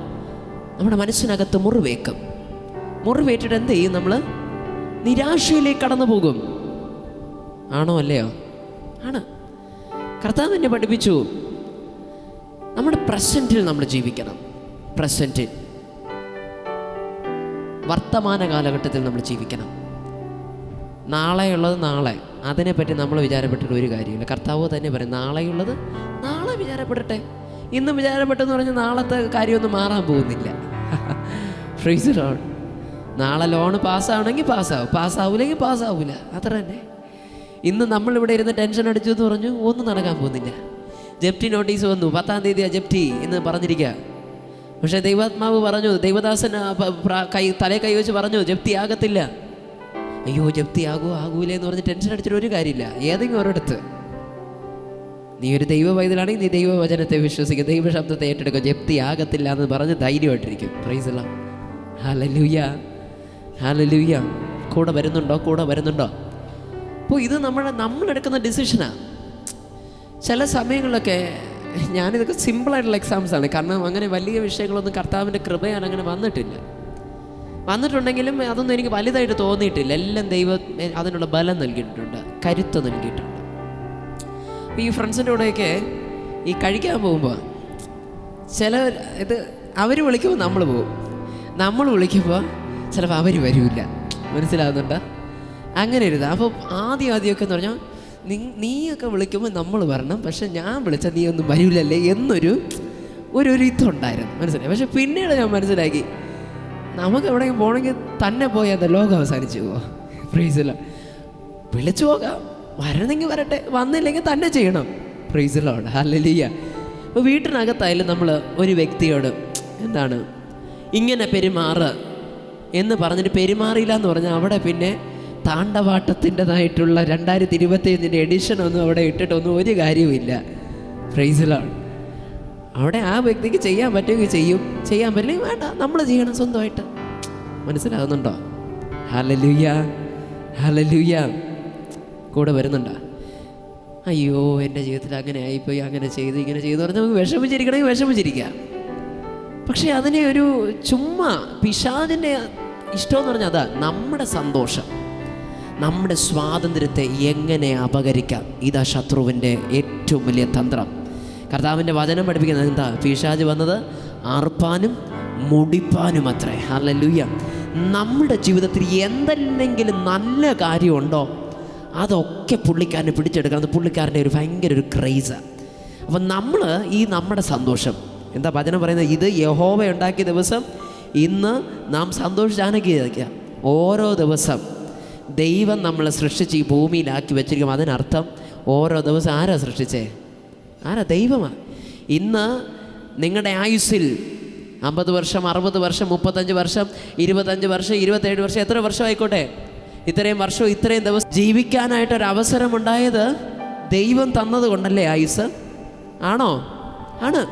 നമ്മുടെ മനസ്സിനകത്ത് മുറിവേക്കും. മുറിവേറ്റിട്ട് എന്ത് ചെയ്യും? നമ്മൾ നിരാശയിലേക്ക് കടന്നു പോകും. ആണോ അല്ലയോ? ആണ്. കർത്താവ് എന്നെ പഠിപ്പിച്ചു, നമ്മുടെ പ്രസൻറ്റിൽ നമ്മൾ ജീവിക്കണം. പ്രസൻറ്റിൽ, വർത്തമാന കാലഘട്ടത്തിൽ നമ്മൾ ജീവിക്കണം. നാളെയുള്ളത് നാളെ, അതിനെപ്പറ്റി നമ്മൾ വിചാരപ്പെട്ടിട്ട് ഒരു കാര്യമില്ല. കർത്താവ് തന്നെ പറയും, നാളെയുള്ളത് നാളെ വിചാരപ്പെടട്ടെ. ഇന്നും വിചാരപ്പെട്ടെന്ന് പറഞ്ഞാൽ നാളത്തെ കാര്യമൊന്നും മാറാൻ പോകുന്നില്ല. Price the Lord. നാളെ ലോണ് പാസ്സാവണമെങ്കിൽ പാസ്സാവും, പാസ്സാവില്ലെങ്കിൽ പാസ്സാവില്ല, അത്ര തന്നെ. ഇന്ന് നമ്മളിവിടെ ഇരുന്ന് ടെൻഷൻ അടിച്ചു എന്ന് പറഞ്ഞു, ഒന്നും നടക്കാൻ പോകുന്നില്ല. ജപ്തി നോട്ടീസ് വന്നു, 10-ാം തീയതിയാണ് ജപ്തി എന്ന് പറഞ്ഞിരിക്കുക. പക്ഷേ ദൈവാത്മാവ് പറഞ്ഞു, ദൈവദാസൻ തലേ കൈവച്ച് പറഞ്ഞു, ജപ്തി ആകത്തില്ല. അയ്യോ, ജപ്തി ആകൂലേ എന്ന് പറഞ്ഞ് ടെൻഷൻ അടിച്ചിട്ട് ഒരു കാര്യമില്ല. ഏതെങ്കിലും ഒരിടത്ത് നീ ഒരു ദൈവ പൈതലാണെങ്കിൽ നീ ദൈവവചനത്തെ വിശ്വസിക്കുക, ദൈവശബ്ദത്തെ ഏറ്റെടുക്കുക. ജപ്തി ആകത്തില്ല എന്ന് പറഞ്ഞ് ധൈര്യമായിട്ടിരിക്കും. Praise the Lord. Hallelujah, hallelujah. കൂടെ വരുന്നുണ്ടോ? കൂടെ വരുന്നുണ്ടോ? അപ്പോൾ ഇത് നമ്മളെടുക്കുന്ന ഡിസിഷനാണ്. ചില സമയങ്ങളിലൊക്കെ ഞാനിതൊക്കെ സിമ്പിളായിട്ടുള്ള എക്സാംസാണ്. കാരണം അങ്ങനെ വലിയ വിഷയങ്ങളൊന്നും കർത്താവിൻ്റെ കൃപയാൻ അങ്ങനെ വന്നിട്ടുണ്ടെങ്കിലും അതൊന്നും എനിക്ക് വലുതായിട്ട് തോന്നിയിട്ടില്ല. എല്ലാം ദൈവം അതിനുള്ള ബലം നൽകിയിട്ടുണ്ട്, കരുത്ത് നൽകിയിട്ടുണ്ട്. അപ്പോൾ ഈ ഫ്രണ്ട്സിൻ്റെ കൂടെയൊക്കെ ഈ കഴിക്കാൻ പോകുമ്പോൾ ഇത് അവർ വിളിക്കുമ്പോൾ നമ്മൾ പോകും, നമ്മൾ വിളിക്കുമ്പോൾ ചിലപ്പോൾ അവർ വരില്ല. മനസ്സിലാകുന്നുണ്ടോ? അങ്ങനെ ഒരു അപ്പോൾ ആദ്യമൊക്കെ എന്ന് പറഞ്ഞാൽ നീയൊക്കെ വിളിക്കുമ്പോൾ നമ്മൾ വരണം, പക്ഷെ ഞാൻ വിളിച്ചാൽ നീ ഒന്നും വരില്ലല്ലേ എന്നൊരു ഇതുണ്ടായിരുന്നു. മനസ്സിലായി. പക്ഷെ പിന്നീട് ഞാൻ മനസ്സിലാക്കി, നമുക്ക് എവിടെയെങ്കിലും പോകണമെങ്കിൽ തന്നെ പോയാൽ ലോകം അവസാനിച്ചു പോവാം. Price the Lord. വിളിച്ചു പോകാം, വരണമെങ്കിൽ വരട്ടെ, വന്നില്ലെങ്കിൽ തന്നെ ചെയ്യണം. Price the Lord. ഹല്ലേലൂയ. അപ്പോൾ വീട്ടിനകത്തായാലും നമ്മൾ ഒരു വ്യക്തിയോട് എന്താണ് ഇങ്ങനെ പെരുമാറ് എന്ന് പറഞ്ഞിട്ട് പെരുമാറിയില്ല എന്ന് പറഞ്ഞാൽ അവിടെ പിന്നെ താണ്ഡവാട്ടത്തിൻ്റെതായിട്ടുള്ള 2025 എഡിഷനൊന്നും അവിടെ ഇട്ടിട്ടൊന്നും ഒരു കാര്യവുമില്ല. Price the Lord. അവിടെ ആ വ്യക്തിക്ക് ചെയ്യാൻ പറ്റുമെങ്കിൽ ചെയ്യും, ചെയ്യാൻ പറ്റില്ലെങ്കിൽ വേണ്ട, നമ്മൾ ചെയ്യണം സ്വന്തമായിട്ട്. മനസ്സിലാകുന്നുണ്ടോ? Hallelujah, hallelujah. കൂടെ വരുന്നുണ്ടോ? അയ്യോ, എൻ്റെ ജീവിതത്തിൽ അങ്ങനെ ആയിപ്പോയി, അങ്ങനെ ചെയ്തു, ഇങ്ങനെ ചെയ്തു പറഞ്ഞാൽ നമുക്ക് വിഷമിച്ചിരിക്കണമെങ്കിൽ വിഷമിച്ചിരിക്കാം. പക്ഷേ അതിനെ ഒരു ചുമ്മാ പിശാചിൻ്റെ ഇഷ്ടമെന്ന് പറഞ്ഞാൽ അതാ നമ്മുടെ സന്തോഷം, നമ്മുടെ സ്വാതന്ത്ര്യത്തെ എങ്ങനെ അപകരിക്കാം. ഇതാ ശത്രുവിൻ്റെ ഏറ്റവും വലിയ തന്ത്രം. കർത്താവിൻ്റെ വചനം പഠിപ്പിക്കുന്നത് എന്താ? പിശാച് വന്നത് അറുപ്പാനും മുടിപ്പാനും അത്രേ. ഹല്ലേലൂയ. നമ്മുടെ ജീവിതത്തിൽ എന്തെങ്കിലും നല്ല കാര്യമുണ്ടോ അതൊക്കെ പുള്ളിക്കാരനെ പിടിച്ചെടുക്കണം. പുള്ളിക്കാരൻ്റെ ഭയങ്കര ഒരു ക്രൈസാണ്. അപ്പം നമ്മുടെ സന്തോഷം എന്താ വചനം പറയുന്നത്? ഇത് യഹോവ ഉണ്ടാക്കിയ ദിവസം ഇന്ന് നാം സന്തോഷിച്ചാനൊക്കെ. ഓരോ ദിവസം ദൈവം നമ്മളെ സൃഷ്ടിച്ച് ഈ ഭൂമിയിലാക്കി വെച്ചിരിക്കും. അതിനർത്ഥം ഓരോ ദിവസം ആരാ സൃഷ്ടിച്ചേ? ആരാ? ദൈവമാണ്. ഇന്ന് നിങ്ങളുടെ ആയുസ്സിൽ 50 വർഷം, 60 വർഷം, 35 വർഷം, 25 വർഷം, 27 വർഷം, എത്ര വർഷം ആയിക്കോട്ടെ, ഇത്രയും വർഷവും ഇത്രയും ദിവസം ജീവിക്കാനായിട്ടൊരവസരമുണ്ടായത് ദൈവം തന്നത് കൊണ്ടല്ലേ ആയുസ്? ആണോ? ആണ്.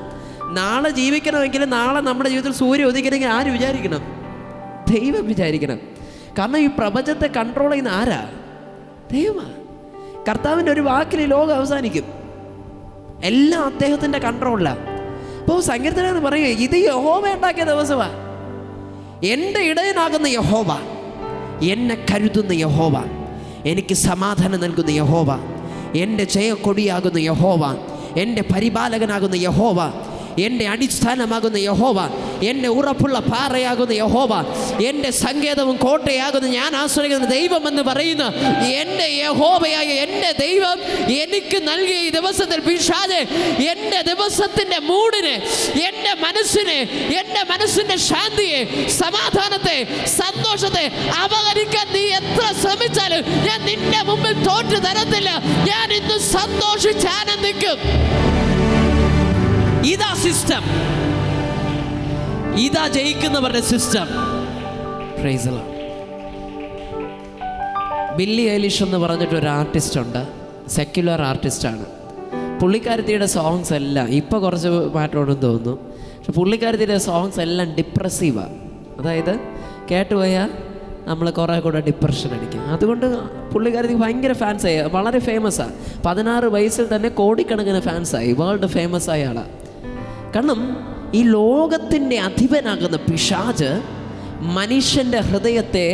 നാളെ ജീവിക്കണമെങ്കിൽ, നാളെ നമ്മുടെ ജീവിതത്തിൽ സൂര്യൻ ഉദിക്കണമെങ്കിൽ ആര് വിചാരിക്കണം? ദൈവം വിചാരിക്കണം. കാരണം ഈ പ്രപഞ്ചത്തെ കൺട്രോൾ ചെയ്യുന്ന ആരാ? ദൈവമാണ്. കർത്താവിൻ്റെ ഒരു വാക്കിൽ ലോകം അവസാനിക്കും. എല്ലാം അദ്ദേഹത്തിൻ്റെ കൺട്രോളിലാണ്. അപ്പോൾ സങ്കീർത്തനക്കാരൻ പറയുക, ഇത് യഹോവ ഉണ്ടാക്കിയ ദിവസമാണ്. എൻ്റെ ഇടയനാകുന്ന യഹോവ, എന്നെ കരുതുന്ന യഹോവ, എനിക്ക് സമാധാനം നൽകുന്ന യഹോവ, എൻ്റെ ജയക്കൊടിയാകുന്ന യഹോവ, എൻ്റെ പരിപാലകനാകുന്ന യഹോവ, എൻ്റെ അടിസ്ഥാനമാകുന്ന യഹോവ, എൻ്റെ ഉറപ്പുള്ള പാറയാകുന്ന യഹോവ, എൻ്റെ സങ്കേതവും കോട്ടയാകുന്ന ഞാൻ ആശ്രയിക്കുന്ന ദൈവം എന്ന് പറയുന്ന എൻ്റെ യഹോവയായ എൻ്റെ ദൈവം എനിക്ക് നൽകിയ ഈ ദിവസത്തിൽ പിശാചേ, എൻ്റെ ദിവസത്തിൻ്റെ മൂഡിനെ, എൻ്റെ മനസ്സിനെ, എൻ്റെ മനസ്സിൻ്റെ ശാന്തിയെ, സമാധാനത്തെ, സന്തോഷത്തെ അപഹരിക്കാൻ നീ എത്ര ശ്രമിച്ചാലും ഞാൻ നിന്റെ മുമ്പിൽ തോറ്റു തരത്തില്ല. ഞാൻ ഇന്ന് സന്തോഷിച്ച് ആനന്ദിക്കും. ഇതാ സിസ്റ്റം, ഇതാ ജയിക്കുന്നവരുടെ system. Praise the Lord. Billie Eilish എന്ന് പറഞ്ഞിട്ടൊരു ആർട്ടിസ്റ്റ് ഉണ്ട്, സെക്യുലർ ആർട്ടിസ്റ്റാണ്. പുള്ളിക്കാരത്തിയുടെ സോങ്സ് എല്ലാം ഇപ്പോൾ കുറച്ച് മാറ്റമുണ്ടെന്ന് തോന്നുന്നു, പക്ഷെ പുള്ളിക്കാരത്തിയുടെ സോങ്സ് എല്ലാം ഡിപ്രസീവാണ്. അതായത് കേട്ടുപോയാൽ നമ്മൾ കുറേ കൂടെ ഡിപ്രഷൻ അടിക്കും. അതുകൊണ്ട് പുള്ളിക്കാരത്തി ഭയങ്കര ഫാൻസായി, വളരെ ഫേമസാണ്. 16 വയസ്സിൽ തന്നെ കോടിക്കണക്കിന് ഫാൻസായി, വേൾഡ് ഫേമസ് ആയ ആളാണ്. കാരണം ഈ ലോകത്തിൻ്റെ അധിപനാകുന്ന പിശാച് മനുഷ്യൻ്റെ ഹൃദയത്തെ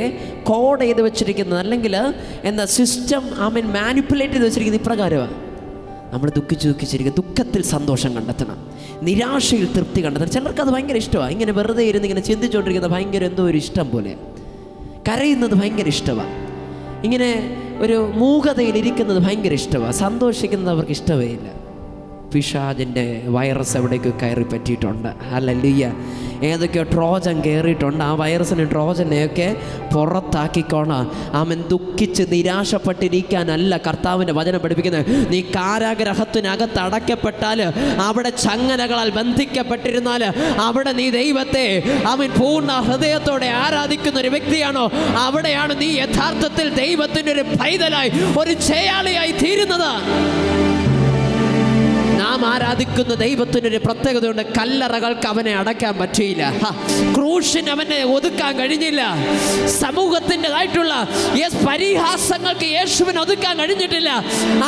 കോഡ് ചെയ്ത് വെച്ചിരിക്കുന്നത്, അല്ലെങ്കിൽ എന്താ സിസ്റ്റം മാനിപ്പുലേറ്റ് ചെയ്ത് വെച്ചിരിക്കുന്നത് ഇപ്രകാരമാണ്. നമ്മൾ ദുഃഖിച്ചിരിക്കുക, ദുഃഖത്തിൽ സന്തോഷം കണ്ടെത്തണം, നിരാശയിൽ തൃപ്തി കണ്ടെത്തണം. ചിലർക്ക് അത് ഭയങ്കര ഇഷ്ടമാണ്. ഇങ്ങനെ വെറുതെ ഇരുന്ന് ഇങ്ങനെ ചിന്തിച്ചുകൊണ്ടിരിക്കുന്നത് ഭയങ്കര എന്തോ ഒരു ഇഷ്ടം പോലെ, കരയുന്നത് ഭയങ്കര ഇഷ്ടമാണ്, ഇങ്ങനെ ഒരു മൂകതയിലിരിക്കുന്നത് ഭയങ്കര ഇഷ്ടമാണ്, സന്തോഷിക്കുന്നത് അവർക്ക് ഇഷ്ടമേ ഇല്ല. പിശാചിൻ്റെ വൈറസ് എവിടേക്ക് കയറി പറ്റിയിട്ടുണ്ട്. ഹല്ലേലൂയ. ഏതൊക്കെയോ ട്രോജൻ കയറിയിട്ടുണ്ട്. ആ വൈറസിനെ ട്രോജനെയൊക്കെ പുറത്താക്കിക്കോണം. അവൻ ദുഃഖിച്ച് നിരാശപ്പെട്ടിരിക്കാനല്ല കർത്താവിൻ്റെ വചനം പഠിപ്പിക്കുന്നത്. നീ കാരാഗ്രഹത്തിനകത്ത് അടയ്ക്കപ്പെട്ടാൽ, അവിടെ ചങ്ങലകളാൽ ബന്ധിക്കപ്പെട്ടിരുന്നാൽ, അവിടെ നീ ദൈവത്തെ അവൻ പൂർണ്ണ ഹൃദയത്തോടെ ആരാധിക്കുന്ന ഒരു വ്യക്തിയാണോ, അവിടെയാണ് നീ യഥാർത്ഥത്തിൽ ദൈവത്തിൻ്റെ ഒരു പൈതലായി, ഒരു ജയാളിയായി തീരുന്നത്. നാം ആരാധിക്കുന്ന ദൈവത്തിനൊരു പ്രത്യേകതയുണ്ട്. കല്ലറകൾക്ക് അവനെ അടയ്ക്കാൻ പറ്റിയില്ല, ക്രൂശിന് അവനെ ഒതുക്കാൻ കഴിഞ്ഞില്ല, സമൂഹത്തിൻ്റെതായിട്ടുള്ള പരിഹാസങ്ങൾക്ക് യേശുവിനെ ഒതുക്കാൻ കഴിഞ്ഞിട്ടില്ല.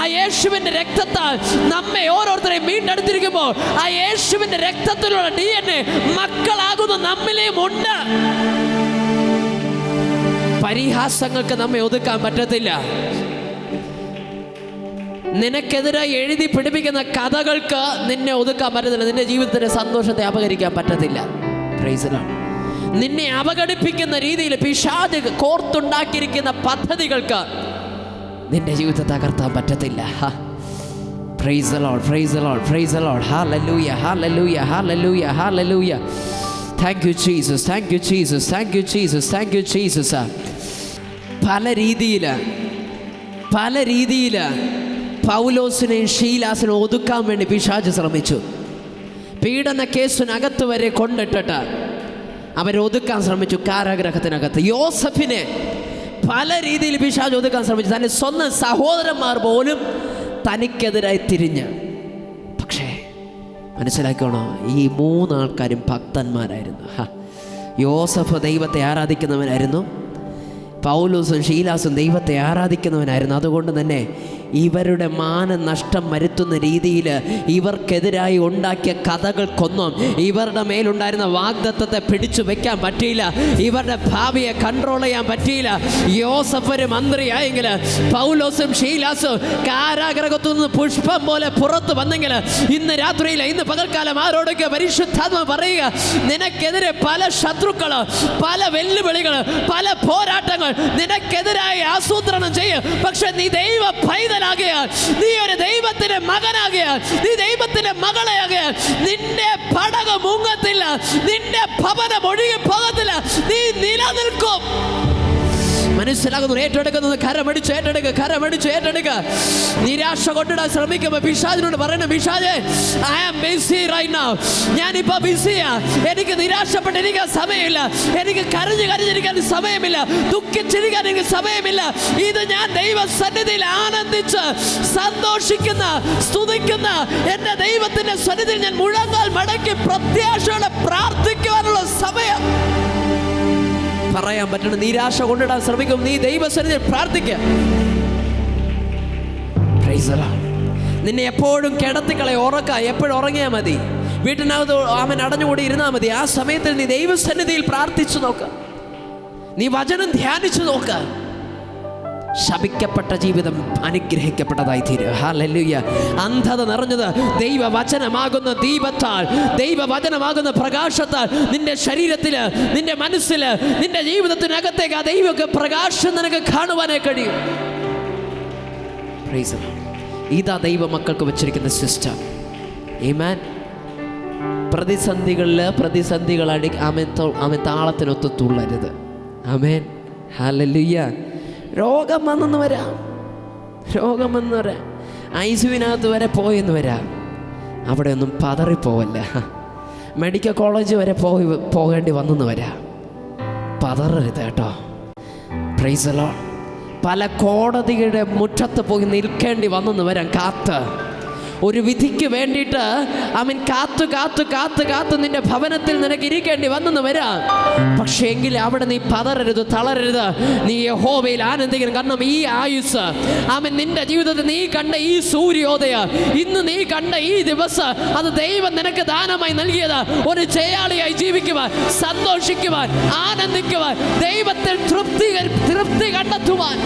ആ യേശുവിൻ്റെ രക്തത്താൽ നമ്മെ ഓരോരുത്തരെയും വീണ്ടെടുത്തിരിക്കുമ്പോൾ ആ യേശുവിൻ്റെ രക്തത്തിലുള്ള DNA മക്കളാകുന്ന നമ്മിലെയും ഉണ്ട്. പരിഹാസങ്ങൾക്ക് നമ്മെ ഒതുക്കാൻ പറ്റത്തില്ല. നിനക്കെതിരായി എഴുതി പിടിപ്പിക്കുന്ന കഥകൾക്ക് നിന്നെ ഒതുക്കാൻ പറ്റത്തില്ല. നിന്റെ ജീവിതത്തിൻ്റെ സന്തോഷത്തെ അപഹരിക്കാൻ പറ്റത്തില്ല. Price the Lord. നിന്നെ അപകടിപ്പിക്കുന്ന രീതിയിൽ പിശാച് കോർത്തുണ്ടാക്കിയിരിക്കുന്ന പദ്ധതികൾക്ക് നിന്റെ ജീവിതത്തെ തകർത്താൻ പറ്റത്തില്ല. Price the Lord, price the Lord, price the Lord. Hallelujah, hallelujah, hallelujah, hallelujah. Thank you Jesus, thank you Jesus, thank you Jesus, thank you Jesus. പല രീതിയിൽ പൗലോസിനെയും ശീലാസിനെ ഒതുക്കാൻ വേണ്ടി പിശാച് ശ്രമിച്ചു. പീഡന കേസിനകത്ത് വരെ കൊണ്ടിട്ടിട്ട് അവരെ ഒതുക്കാൻ ശ്രമിച്ചു, കാരാഗ്രഹത്തിനകത്ത്. യോസഫിനെ പല രീതിയിൽ പിശാച് ഒതുക്കാൻ ശ്രമിച്ചു. തൻ്റെ സ്വന്തം സഹോദരന്മാർ പോലും തനിക്കെതിരായി തിരിഞ്ഞ്. പക്ഷേ മനസ്സിലാക്കണോ, ഈ 3 ആൾക്കാരും ഭക്തന്മാരായിരുന്നു. യോസഫ് ദൈവത്തെ ആരാധിക്കുന്നവനായിരുന്നു, പൗലോസും ശീലാസും ദൈവത്തെ ആരാധിക്കുന്നവനായിരുന്നു. അതുകൊണ്ട് തന്നെ ഇവരുടെ മാനനഷ്ടം വരുത്തുന്ന രീതിയിൽ ഇവർക്കെതിരായി ഉണ്ടാക്കിയ കഥകൾക്കൊന്നും ഇവരുടെ മേലുണ്ടായിരുന്ന വാഗ്ദത്തത്തെ പിടിച്ചു വെക്കാൻ പറ്റിയില്ല. ഇവരുടെ ഭാവിയെ കൺട്രോൾ ചെയ്യാൻ പറ്റിയില്ല. യോസഫ് ഒരു മന്ത്രിയായെങ്കിൽ, പൗലോസും ശീലാസും കാരാഗ്രഹത്തു നിന്ന് പുഷ്പം പോലെ പുറത്ത് വന്നെങ്കിൽ, ഇന്ന് രാത്രിയിൽ, ഇന്ന് പകൽക്കാലം ആരോടൊക്കെ പരിശുദ്ധാത്മ പറയുക, നിനക്കെതിരെ പല ശത്രുക്കൾ, പല വെല്ലുവിളികൾ, പല പോരാട്ടങ്ങൾ നിനക്കെതിരായി ആസൂത്രണം ചെയ്യും. പക്ഷെ നീ ദൈവ പൈതലാകയാൽ, നീ ഒരു ദൈവത്തിന്റെ മകനാകയാൽ, നീ ദൈവത്തിന്റെ മകളെയാകയാൽ നിന്റെ പടകം മുങ്ങത്തില്ല, നിന്റെ ഭവനം ഒഴുകി പോകത്തില്ല, നീ നിലനിൽക്കും. മനസ്സിലാകുന്നു? ഏറ്റെടുക്കുന്നത് കരമടിച്ച് ഏറ്റെടുക്കുക, കരമടിച്ച് ഏറ്റെടുക്കുക. നിരാശ കൊണ്ടിടാൻ ശ്രമിക്കുമ്പോൾ പിശാചിനോട് പറയണം, പിശാചേ, I am busy right now. ഞാനിപ്പോ ബിസിയാ, എനിക്ക് നിരാശപ്പെട്ടിരിക്കാൻ സമയമില്ല, എനിക്ക് കരഞ്ഞിരിക്കാൻ സമയമില്ല, ദുഃഖിച്ചിരിക്കാൻ എനിക്ക് സമയമില്ല. ഇത് ഞാൻ ദൈവസന്നിധിയിൽ ആനന്ദിച്ച് സന്തോഷിക്കുന്ന, സ്തുതിക്കുന്ന എന്റെ ദൈവത്തിന്റെ സന്നിധിയിൽ ഞാൻ മുഴങ്കാൽ മടക്കി പ്രത്യാശയോടെ പ്രാർത്ഥിക്കുവാനുള്ള സമയം. പറയാൻ പറ്റണം. നിരാശ കൊണ്ടിടാൻ ശ്രമിക്കും, നീ ദൈവസന്നിധിയിൽ പ്രാർത്ഥിക്കുക. Price the Lord. നിന്നെ എപ്പോഴും കിടത്തിക്കളെ എപ്പോഴും ഉറങ്ങിയാൽ മതി. വീട്ടിനകത്ത് അവൻ അടഞ്ഞുകൂടി ഇരുന്നാൽ മതി. ആ സമയത്തിൽ നീ ദൈവസന്നിധിയിൽ പ്രാർത്ഥിച്ചു നോക്ക, നീ വചനം ധ്യാനിച്ചു നോക്ക. ശപിക്കപ്പെട്ട ജീവിതം അനുഗ്രഹിക്കപ്പെട്ടതായി തീരും. ഹല്ലേലൂയ. അന്ധത നിറഞ്ഞത് ദൈവവചനമാകുന്ന ദീപത്താൽ, ദൈവവചനമാകുന്ന പ്രകാശത്താൽ നിന്റെ ശരീരത്തില്, നിന്റെ മനസ്സില്, നിന്റെ ജീവിതത്തിനകത്തേക്ക് ആ ദൈവ പ്രകാശം നിനക്ക് കാണുവാനേ കഴിയും. Price the Lord. ഇതാ ദൈവമക്കൾക്ക് വെച്ചിരിക്കുന്ന സിസ്റ്റം. ആമേൻ. പ്രതിസന്ധികൾ ആമേൻ താളത്തിനൊത്ത് തുള്ളരുത്. ആമേൻ. ഹല്ലേലൂയ. രോഗം വന്നെന്ന് വരാം, ഐസിയുവിനകത്ത് വരെ പോയെന്ന് വരാം. അവിടെ ഒന്നും പതറിപ്പോവല്ല. മെഡിക്കൽ കോളേജ് വരെ പോകേണ്ടി വന്നെന്ന് വരാം. പതറരുത് കേട്ടോ. Price the Lord. പല കോടതിയുടെ മുറ്റത്ത് പോയി നിൽക്കേണ്ടി വന്നെന്ന് വരാം. ഒരു വിധിക്ക് വേണ്ടിയിട്ട് അവൻ കാത്തു നിന്റെ ഭവനത്തിൽ നിനക്ക് ഇരിക്കേണ്ടി വന്നെന്ന് വരാം. പക്ഷേ എങ്കിൽ അവിടെ നീ പതറരുത്, തളരരുത്. നീ യഹോവയിൽ ആനന്ദിക്കണം. കാരണം ഈ ആയുസ്, അവൻ നിന്റെ ജീവിതത്തിൽ നീ കണ്ട ഈ സൂര്യോദയ, ഇന്ന് നീ കണ്ട ഈ ദിവസം, അത് ദൈവം നിനക്ക് ദാനമായി നൽകിയത്. ഒരു ജയാളിയായി ജീവിക്കുവാൻ, സന്തോഷിക്കുവാൻ, ആനന്ദിക്കുവാൻ, ദൈവത്തിൽ തൃപ്തി കണ്ടെത്തുവാൻ.